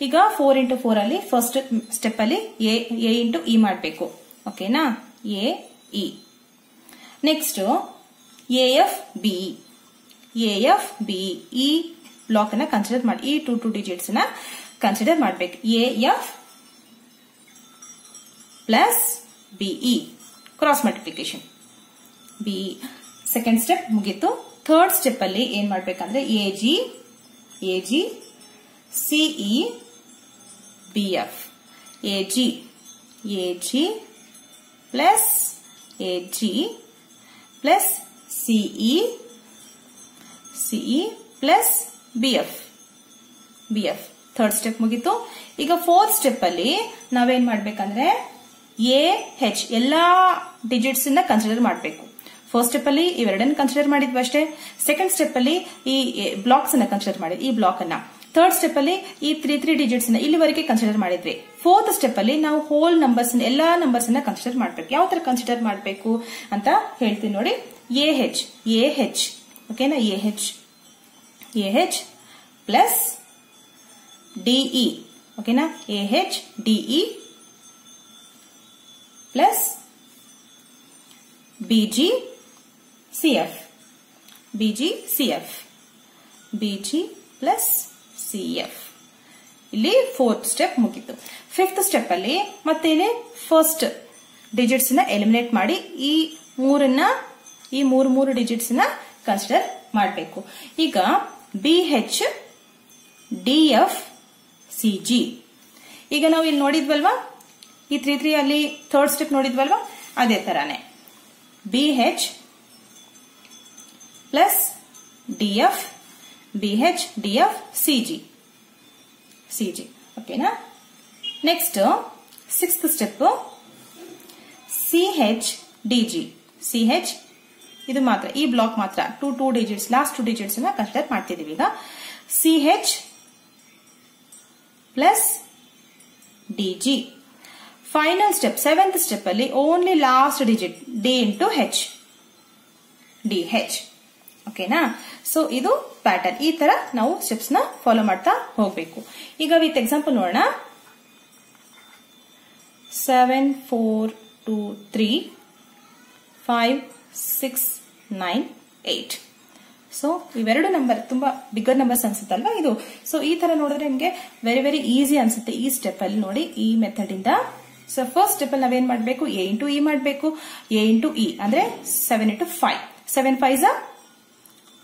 ಈಗ 4 into 4 ಅಲ್ಲಿ ಫಸ್ಟ್ ಸ್ಟೆಪ್ ಅಲ್ಲಿ A into E ಮಾಡಬೇಕು. ಓಕೆನಾ, AE. ನೆಕ್ಸ್ಟ್ AFBE ಈ ಬ್ಲಾಕ್ ಅನ್ನ ಕನ್ಸಿಡರ್ ಮಾಡಿ, ಈ 2 ಡಿಜಿಟ್ಸ್ ನ ಕನ್ಸಿಡರ್ ಮಾಡಬೇಕು. AF plus BE cross multiplication BE. Second step ಮುಗೀತು. 3rd ಸ್ಟೆಪ್ ಅಲ್ಲಿ ಏನ್ ಮಾಡ್ಬೇಕಂದ್ರೆ AG CE BF AG plus AG plus CE plus BF. 3rd step ಮುಗೀತು. ಈಗ 4th ಸ್ಟೆಪ್ ಅಲ್ಲಿ ನಾವೇನ್ ಮಾಡ್ಬೇಕಂದ್ರೆ AH ಎಲ್ಲಾ ಡಿಜಿಟ್ಸ್ ನ ಕನ್ಸಿಡರ್ ಮಾಡಬೇಕು. ಫಸ್ಟ್ ಸ್ಟೆಪ್ ಅಲ್ಲಿ ಇವೆರಡನ್ನು ಕನ್ಸಿಡರ್ ಮಾಡಿದ್ವಿ ಅಷ್ಟೇ. ಸೆಕೆಂಡ್ ಸ್ಟೆಪ್ ಅಲ್ಲಿ ಈ ಬ್ಲಾಕ್ಸ್ ಅನ್ನ ಕನ್ಸಿಡರ್ ಮಾಡಿದ್ವಿ, ಈ ಬ್ಲಾಕ್ ಅನ್ನ. 3rd ಸ್ಟೆಪ್ ಅಲ್ಲಿ ಈ 3 ಡಿಜಿಟ್ಸ್ ನ ಇಲ್ಲಿವರೆಗೆ ಕನ್ಸಿಡರ್ ಮಾಡಿದ್ವಿ. 4th ಸ್ಟೆಪ್ ಅಲ್ಲಿ ನಾವು ಹೋಲ್ ನಂಬರ್ಸ್ ಎಲ್ಲಾ ನಂಬರ್ಸ್ ನ ಕನ್ಸಿಡರ್ ಮಾಡಬೇಕು. ಯಾವ ತರ ಕನ್ಸಿಡರ್ ಮಾಡಬೇಕು ಅಂತ ಹೇಳ್ತೀನಿ ನೋಡಿ. AH ಓಕೆನಾ, AH ಪ್ಲಸ್ DE ಓಕೆನಾ, AH DE plus BG CF plus CF. ಇಲ್ಲಿ 4th ಸ್ಟೆಪ್ ಮುಗಿತು. 5th ಸ್ಟೆಪ್ ಅಲ್ಲಿ ಮತ್ತೆ ಇಲ್ಲಿ ಫಸ್ಟ್ ಡಿಜಿಟ್ಸ್ ನ ಎಲಿಮಿನೇಟ್ ಮಾಡಿ ಈ ಮೂರು ಡಿಜಿಟ್ಸ್ ನ ಕನ್ಸಿಡರ್ ಮಾಡಬೇಕು. ಈಗ BH DF CG. ಈಗ ನಾವು ಇಲ್ಲಿ ನೋಡಿದ್ವಲ್ವಾ, ಈ 3 ಅಲ್ಲಿ 3rd ಸ್ಟೆಪ್ ನೋಡಿದ್ವಲ್ವಾ, ಅದೇ ತರಾನೇ BH plus DF BH DF CG. ಓಕೆನಾ. Next 6th step CH DG. ಇದು ಮಾತ್ರ, ಈ ಬ್ಲಾಕ್ ಮಾತ್ರ 2 ಡಿಜಿಟ್ಸ್, ಲಾಸ್ಟ್ 2 ಡಿಜಿಟ್ಸ್ ನ ಕನ್ಸಿಡರ್ ಮಾಡ್ತಿದೀವಿ. ಈಗ CH plus DG. Final step 7th step ಅಲ್ಲಿ only last digit D into H DH. ಓಕೆನಾ. ಸೊ ಇದು ಪ್ಯಾಟರ್ನ್. ಈ ತರ ನಾವು ಸ್ಟೆಪ್ಸ್ ನ ಫಾಲೋ ಮಾಡ್ತಾ ಹೋಗ್ಬೇಕು. ಈಗ ವಿತ್ ಎಕ್ಸಾಂಪಲ್ ನೋಡೋಣ. 7 4 2 3 5 6 9 8. ಸೊ ಇವೆರಡು ನಂಬರ್ ತುಂಬಾ ಬಿಗ್ಗರ್ ನಂಬರ್ಸ್ ಅನ್ಸುತ್ತಲ್ವಾ ಇದು. ಸೊ ಈ ತರ ನೋಡಿದ್ರೆ ನಿಮ್ಗೆ ವೆರಿ ಈಸಿ ಅನ್ಸುತ್ತೆ ಈ ಸ್ಟೆಪ್ ಅಲ್ಲಿ ನೋಡಿ, ಈ ಮೆಥಡ್ ಇಂದ. ಸೊ ಫಸ್ಟ್ ಸ್ಟೆಪ್ ಅಲ್ಲಿ ನಾವೇನ್ ಮಾಡ್ಬೇಕು, A into E ಮಾಡ್ಬೇಕು. A into E ಅಂದ್ರೆ 7 into 5. 7 5s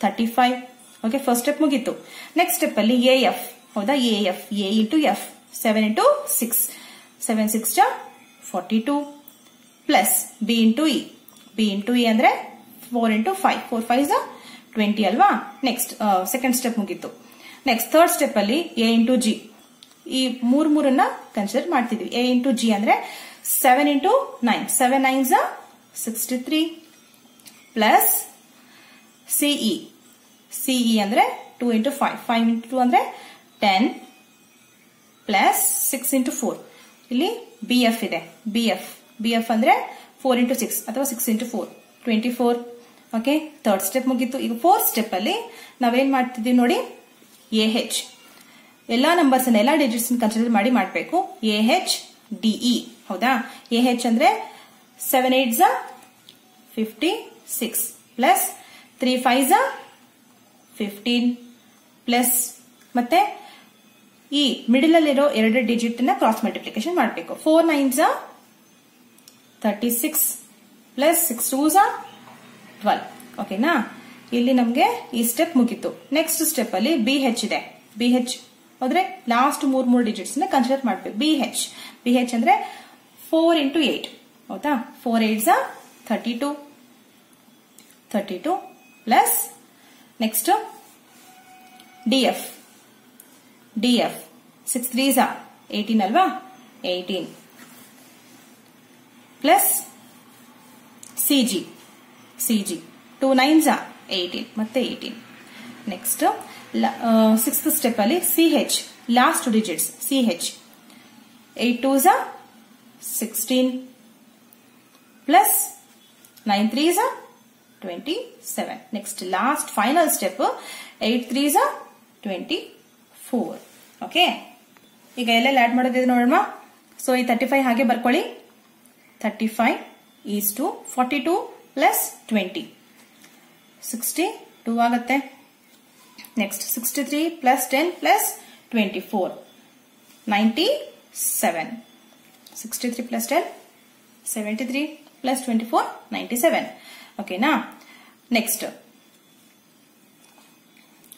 35. Okay, first step ಮುಗೀತು. ನೆಕ್ಸ್ಟ್ ಸ್ಟೆಪ್ ಅಲ್ಲಿ AF ಹೌದಾ, AF A into F 7 into 6. 7 6 42 plus B into E ಅಂದ್ರೆ 4 into 5 4 5 is 20 ಅಲ್ವಾ. ನೆಕ್ಸ್ಟ್ ಸೆಕೆಂಡ್ ಸ್ಟೆಪ್ ಮುಗೀತು. ನೆಕ್ಸ್ಟ್ ಥರ್ಡ್ ಸ್ಟೆಪ್ ಅಲ್ಲಿ a into g ಈ ಮೂರನ್ನ ಕನ್ಸಿಡರ್ ಮಾಡ್ತಿದ್ವಿ. a into g ಅಂದ್ರೆ 7 into 9 7 9s 63 ಪ್ಲಸ್ CE ಅಂದ್ರೆ 2 into 5 5 into 2 ಅಂದ್ರೆ 10 ಪ್ಲಸ್ 6 into 4 ಇಲ್ಲಿ BF ಇದೆ. BF ಅಂದ್ರೆ 4 into 6 ಅಥವಾ 6 into 4 24. ಓಕೆ, ಥರ್ಡ್ ಸ್ಟೆಪ್ ಮುಗೀತು. ಈಗ ಫೋರ್ತ್ ಸ್ಟೆಪ್ ಅಲ್ಲಿ ನಾವೇನ್ ಮಾಡ್ತಿದ್ದೀವಿ ನೋಡಿ, AH ಎಲ್ಲಾ ನಂಬರ್ಸ್ ಎಲ್ಲಾ ಡಿಜಿಟ್ಸ್ ಕನ್ಸಿಡರ್ ಮಾಡಿ ಮಾಡಬೇಕು. AH DE ಹೌದಾ. AH ಅಂದ್ರೆ 7 8s 56 ಪ್ಲಸ್ 3 5s 15 ಪ್ಲಸ್ ಮತ್ತೆ ಈ ಮಿಡಲ್ ಅಲ್ಲಿರೋ 2 ಡಿಜಿಟ್ ನ ಕ್ರಾಸ್ ಮಲ್ಟಿಪ್ಲಿಕೇಶನ್ ಮಾಡಬೇಕು. 4 9s 36 ಪ್ಲಸ್ 6 2s 12. ಓಕೆನಾ, ಇಲ್ಲಿ ನಮ್ಗೆ ಈ ಸ್ಟೆಪ್ ಮುಗೀತು. ನೆಕ್ಸ್ಟ್ ಸ್ಟೆಪ್ ಅಲ್ಲಿ BH ಇದೆ. BH ಹೋದ್ರೆ ಲಾಸ್ಟ್ ಮೂರ್ ಡಿಜಿಟ್ಸ್ ನ ಕನ್ಸಿಡರ್ ಮಾಡಬೇಕು. BH ಅಂದ್ರೆ 4 into 8 ಹೌದಾ. 4 8s 32 plus next DF 6 3s 18 ಅಲ್ವಾ. 18 ಪ್ಲಸ್ CG 2 9s 18 ಮತ್ತೆ 18. ನೆಕ್ಸ್ಟ್ ಸಿಕ್ಸ್ತ್ ಸ್ಟೆಪ್ ಅಲ್ಲಿ CH last digits. CH 8 2s 16 plus 9 3s 27. Next last final step 8 3s 24. Okay, ಈಗ ಎಲ್ಲೆಲ್ಲ ಆಡ್ ಮಾಡೋದಿದೆ ನೋಡೋಣ. ಸೊ ಈ 35 ಹಾಗೆ ಬರ್ಕೊಳ್ಳಿ. 35 is to 42 ಪ್ಲಸ್ 20 62 ಆಗುತ್ತೆ. Next 63 plus 10 plus 24 97. 63 plus 10 73 plus 24 97. ಓಕೆನಾ. ನೆಕ್ಸ್ಟ್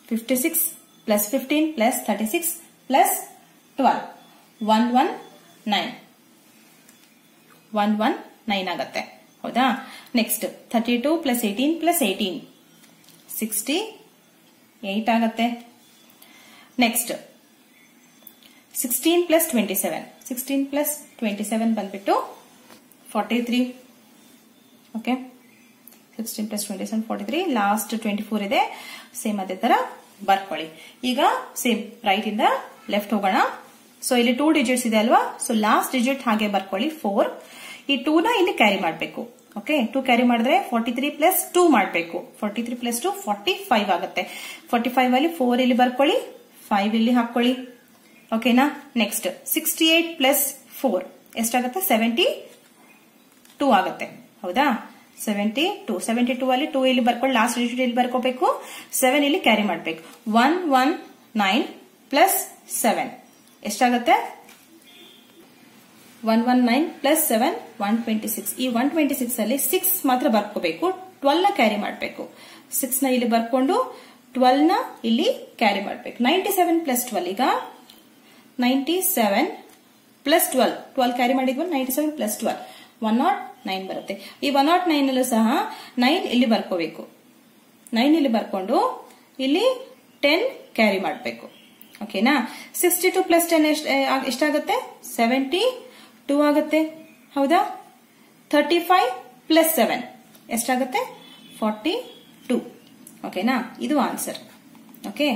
56 ಪ್ಲಸ್ 15 ಪ್ಲಸ್ 36 ಪ್ಲಸ್ 12 119 ಆಗುತ್ತೆ ಹೌದಾ. ನೆಕ್ಸ್ಟ್ 32 ಪ್ಲಸ್ 18 ಪ್ಲಸ್ 18 68 ಆಗುತ್ತೆ. ನೆಕ್ಸ್ಟ್ 16 ಪ್ಲಸ್ 27 ಬಂದ್ಬಿಟ್ಟು 43. Okay, 16 plus 27 43. ಲಾಸ್ಟ್ 24 ಇದೆ. ಸೇಮ್ ಅದೇ ತರ ಬರ್ಕೊಳ್ಳಿ. ಈಗ ಸೇಮ್ ರೈಟ್ ಇಂದ ಲೆಫ್ಟ್ ಹೋಗೋಣ. ಸೊ ಇಲ್ಲಿ 2 ಡಿಜಿಟ್ಸ್ ಇದೆ ಅಲ್ವಾ. ಸೊ ಲಾಸ್ಟ್ ಡಿಜಿಟ್ ಹಾಗೆ ಬರ್ಕೊಳ್ಳಿ 4. ಈ 2 ನ ಇಲ್ಲಿ ಕ್ಯಾರಿ ಮಾಡಬೇಕು. ಓಕೆ, 2 ಕ್ಯಾರಿ ಮಾಡಿದ್ರೆ 43 ಪ್ಲಸ್ 2 ಮಾಡಬೇಕು. 43 ಪ್ಲಸ್ 2 45 ಆಗುತ್ತೆ. 45 ಅಲ್ಲಿ 4 ಇಲ್ಲಿ ಬರ್ಕೊಳ್ಳಿ, 5 ಇಲ್ಲಿ ಹಾಕೊಳ್ಳಿ. ಓಕೆನಾ. ನೆಕ್ಸ್ಟ್ 68 ಪ್ಲಸ್ 4 ಎಷ್ಟಾಗುತ್ತೆ? 72 ಆಗುತ್ತೆ ಹೌದಾ. 72 ಅಲ್ಲಿ 2 ಇಲ್ಲಿ ಬರ್ಕೊಳ್ಳಿ, ಲಾಸ್ಟ್ ಡಿಜಿಟ್ ಇಲ್ಲಿ ಬರ್ಕೋಬೇಕು. 7 ಇಲ್ಲಿ ಕ್ಯಾರಿ ಮಾಡಬೇಕು. 119 ಪ್ಲಸ್ 7 ಎಷ್ಟಾಗುತ್ತೆ? 119 ಪ್ಲಸ್ 7 126. ಈ 126 ಅಲ್ಲಿ 6 ಮಾತ್ರ ಬರ್ಕೋಬೇಕು, 12 ನ ಕ್ಯಾರಿ ಮಾಡಬೇಕು. 6 ನ ಇಲ್ಲಿ ಬರ್ಕೊಂಡು 12 ನ ಇಲ್ಲಿ ಕ್ಯಾರಿ ಮಾಡಬೇಕು. 97 ಪ್ಲಸ್ 12 ಈಗ 97 ಪ್ಲಸ್ 12 ಕ್ಯಾರಿ ಮಾಡಿದ್ವಿ. 97 ಪ್ಲಸ್ 12 109 ಬರುತ್ತೆ. ಈ 109 ಅಲ್ಲೂ ಸಹ 9 ಇಲ್ಲಿ ಬರ್ಕೋಬೇಕು. 9 ಇಲ್ಲಿ ಬರ್ಕೊಂಡು ಇಲ್ಲಿ 10 ಕ್ಯಾರಿ ಮಾಡಬೇಕು. ಓಕೆನಾ. 62 ಪ್ಲಸ್ 10 ಎಷ್ಟಾಗುತ್ತೆ? 72 ಆಗುತ್ತೆ ಹೌದಾ. 35 ಪ್ಲಸ್ 7 ಎಷ್ಟಾಗುತ್ತೆ? 42. ಓಕೆನಾ. ಇದು ಆನ್ಸರ್. ಓಕೆ,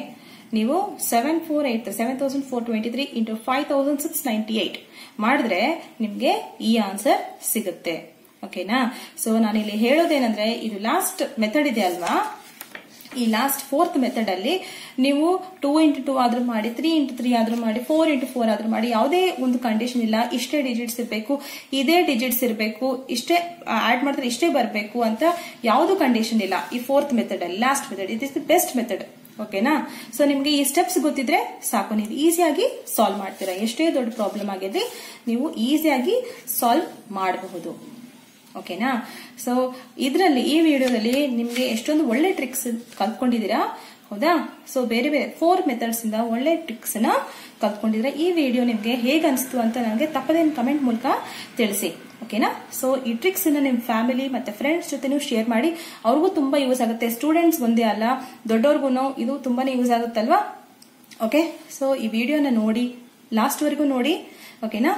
ನೀವು 7423 ಇಂಟು 5698 ಮಾಡಿದ್ರೆ ನಿಮ್ಗೆ ಈ ಆನ್ಸರ್ ಸಿಗುತ್ತೆ. ಓಕೆನಾ. ಸೊ ನಾನಿಲ್ಲಿ ಹೇಳೋದೇನಂದ್ರೆ, ಇದು ಲಾಸ್ಟ್ ಮೆಥಡ್ ಇದೆ ಅಲ್ವಾ, ಈ ಲಾಸ್ಟ್ ಫೋರ್ತ್ ಮೆಥಡ್ ಅಲ್ಲಿ ನೀವು 2 into 2 ಆದ್ರೂ ಮಾಡಿ, 3 into 3 ಆದ್ರೂ ಮಾಡಿ, 4 into 4 ಆದ್ರೂ ಮಾಡಿ, ಯಾವುದೇ ಒಂದು ಕಂಡೀಷನ್ ಇಲ್ಲ. ಇಷ್ಟೇ ಡಿಜಿಟ್ಸ್ ಇರಬೇಕು, ಇದೇ ಡಿಜಿಟ್ಸ್ ಇರಬೇಕು, ಇಷ್ಟೇ ಆಡ್ ಮಾಡಿದ್ರೆ ಇಷ್ಟೇ ಬರಬೇಕು ಅಂತ ಯಾವುದು ಕಂಡೀಷನ್ ಇಲ್ಲ ಈ ಫೋರ್ತ್ ಮೆಥಡ್ ಅಲ್ಲಿ. Last method it is the best method. ಓಕೆನಾ. ಸೊ ನಿಮ್ಗೆ ಈ ಸ್ಟೆಪ್ಸ್ ಗೊತ್ತಿದ್ರೆ ಸಾಕು, ನೀವು ಈಸಿಯಾಗಿ ಸಾಲ್ವ್ ಮಾಡ್ತೀರಾ. ಎಷ್ಟೇ ದೊಡ್ಡ ಪ್ರಾಬ್ಲಮ್ ಆಗಿರ್ಲಿ ನೀವು ಈಸಿಯಾಗಿ ಸಾಲ್ವ್ ಮಾಡಬಹುದು. ಓಕೆನಾ. ಸೊ ಇದರಲ್ಲಿ ಈ ವಿಡಿಯೋದಲ್ಲಿ ನಿಮ್ಗೆ ಎಷ್ಟೊಂದು ಒಳ್ಳೆ ಟ್ರಿಕ್ಸ್ ಕಲ್ತ್ಕೊಂಡಿದ್ದೀರಾ ಹೌದಾ. ಸೊ ಬೇರೆ ಬೇರೆ 4 ಮೆಥಡ್ಸ್ ಇಂದ ಒಳ್ಳೆ ಟ್ರಿಕ್ಸ್ ನ ಕಲ್ತ್ಕೊಂಡಿದ್ರೆ ಈ ವಿಡಿಯೋ ನಿಮ್ಗೆ ಹೇಗೆ ಅನಿಸ್ತು ಅಂತ ನನಗೆ ತಪ್ಪದೇನು ಕಮೆಂಟ್ ಮೂಲಕ ತಿಳಿಸಿ. ಓಕೆನಾ. ಸೊ ಈ ಟ್ರಿಕ್ಸ್ ನಿಮ್ಮ ಫ್ಯಾಮಿಲಿ ಮತ್ತೆ ಫ್ರೆಂಡ್ಸ್ ಜೊತೆನೂ ಶೇರ್ ಮಾಡಿ, ಅವ್ರಿಗೂ ತುಂಬಾ ಯೂಸ್ ಆಗುತ್ತೆ. ಸ್ಟೂಡೆಂಟ್ಸ್ ಒಂದೇ ಅಲ್ಲ, ದೊಡ್ಡವ್ರಿಗೂ ಇದು ತುಂಬಾನೇ ಯೂಸ್ ಆಗುತ್ತಲ್ವಾ. ಓಕೆ, ಸೊ ಈ ವಿಡಿಯೋನ ನೋಡಿ, ಲಾಸ್ಟ್ ವರೆಗೂ ನೋಡಿ, ಓಕೆನಾ.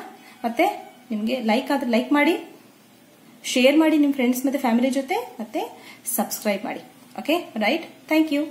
ಮತ್ತೆ ನಿಮ್ಗೆ ಲೈಕ್ ಆದ್ರೆ ಲೈಕ್ ಮಾಡಿ, ಶೇರ್ ಮಾಡಿ ನಿಮ್ಮ ಫ್ರೆಂಡ್ಸ್ ಮತ್ತೆ ಫ್ಯಾಮಿಲಿ ಜೊತೆ, ಮತ್ತೆ ಸಬ್ಸ್ಕ್ರೈಬ್ ಮಾಡಿ. Okay, right. Thank you.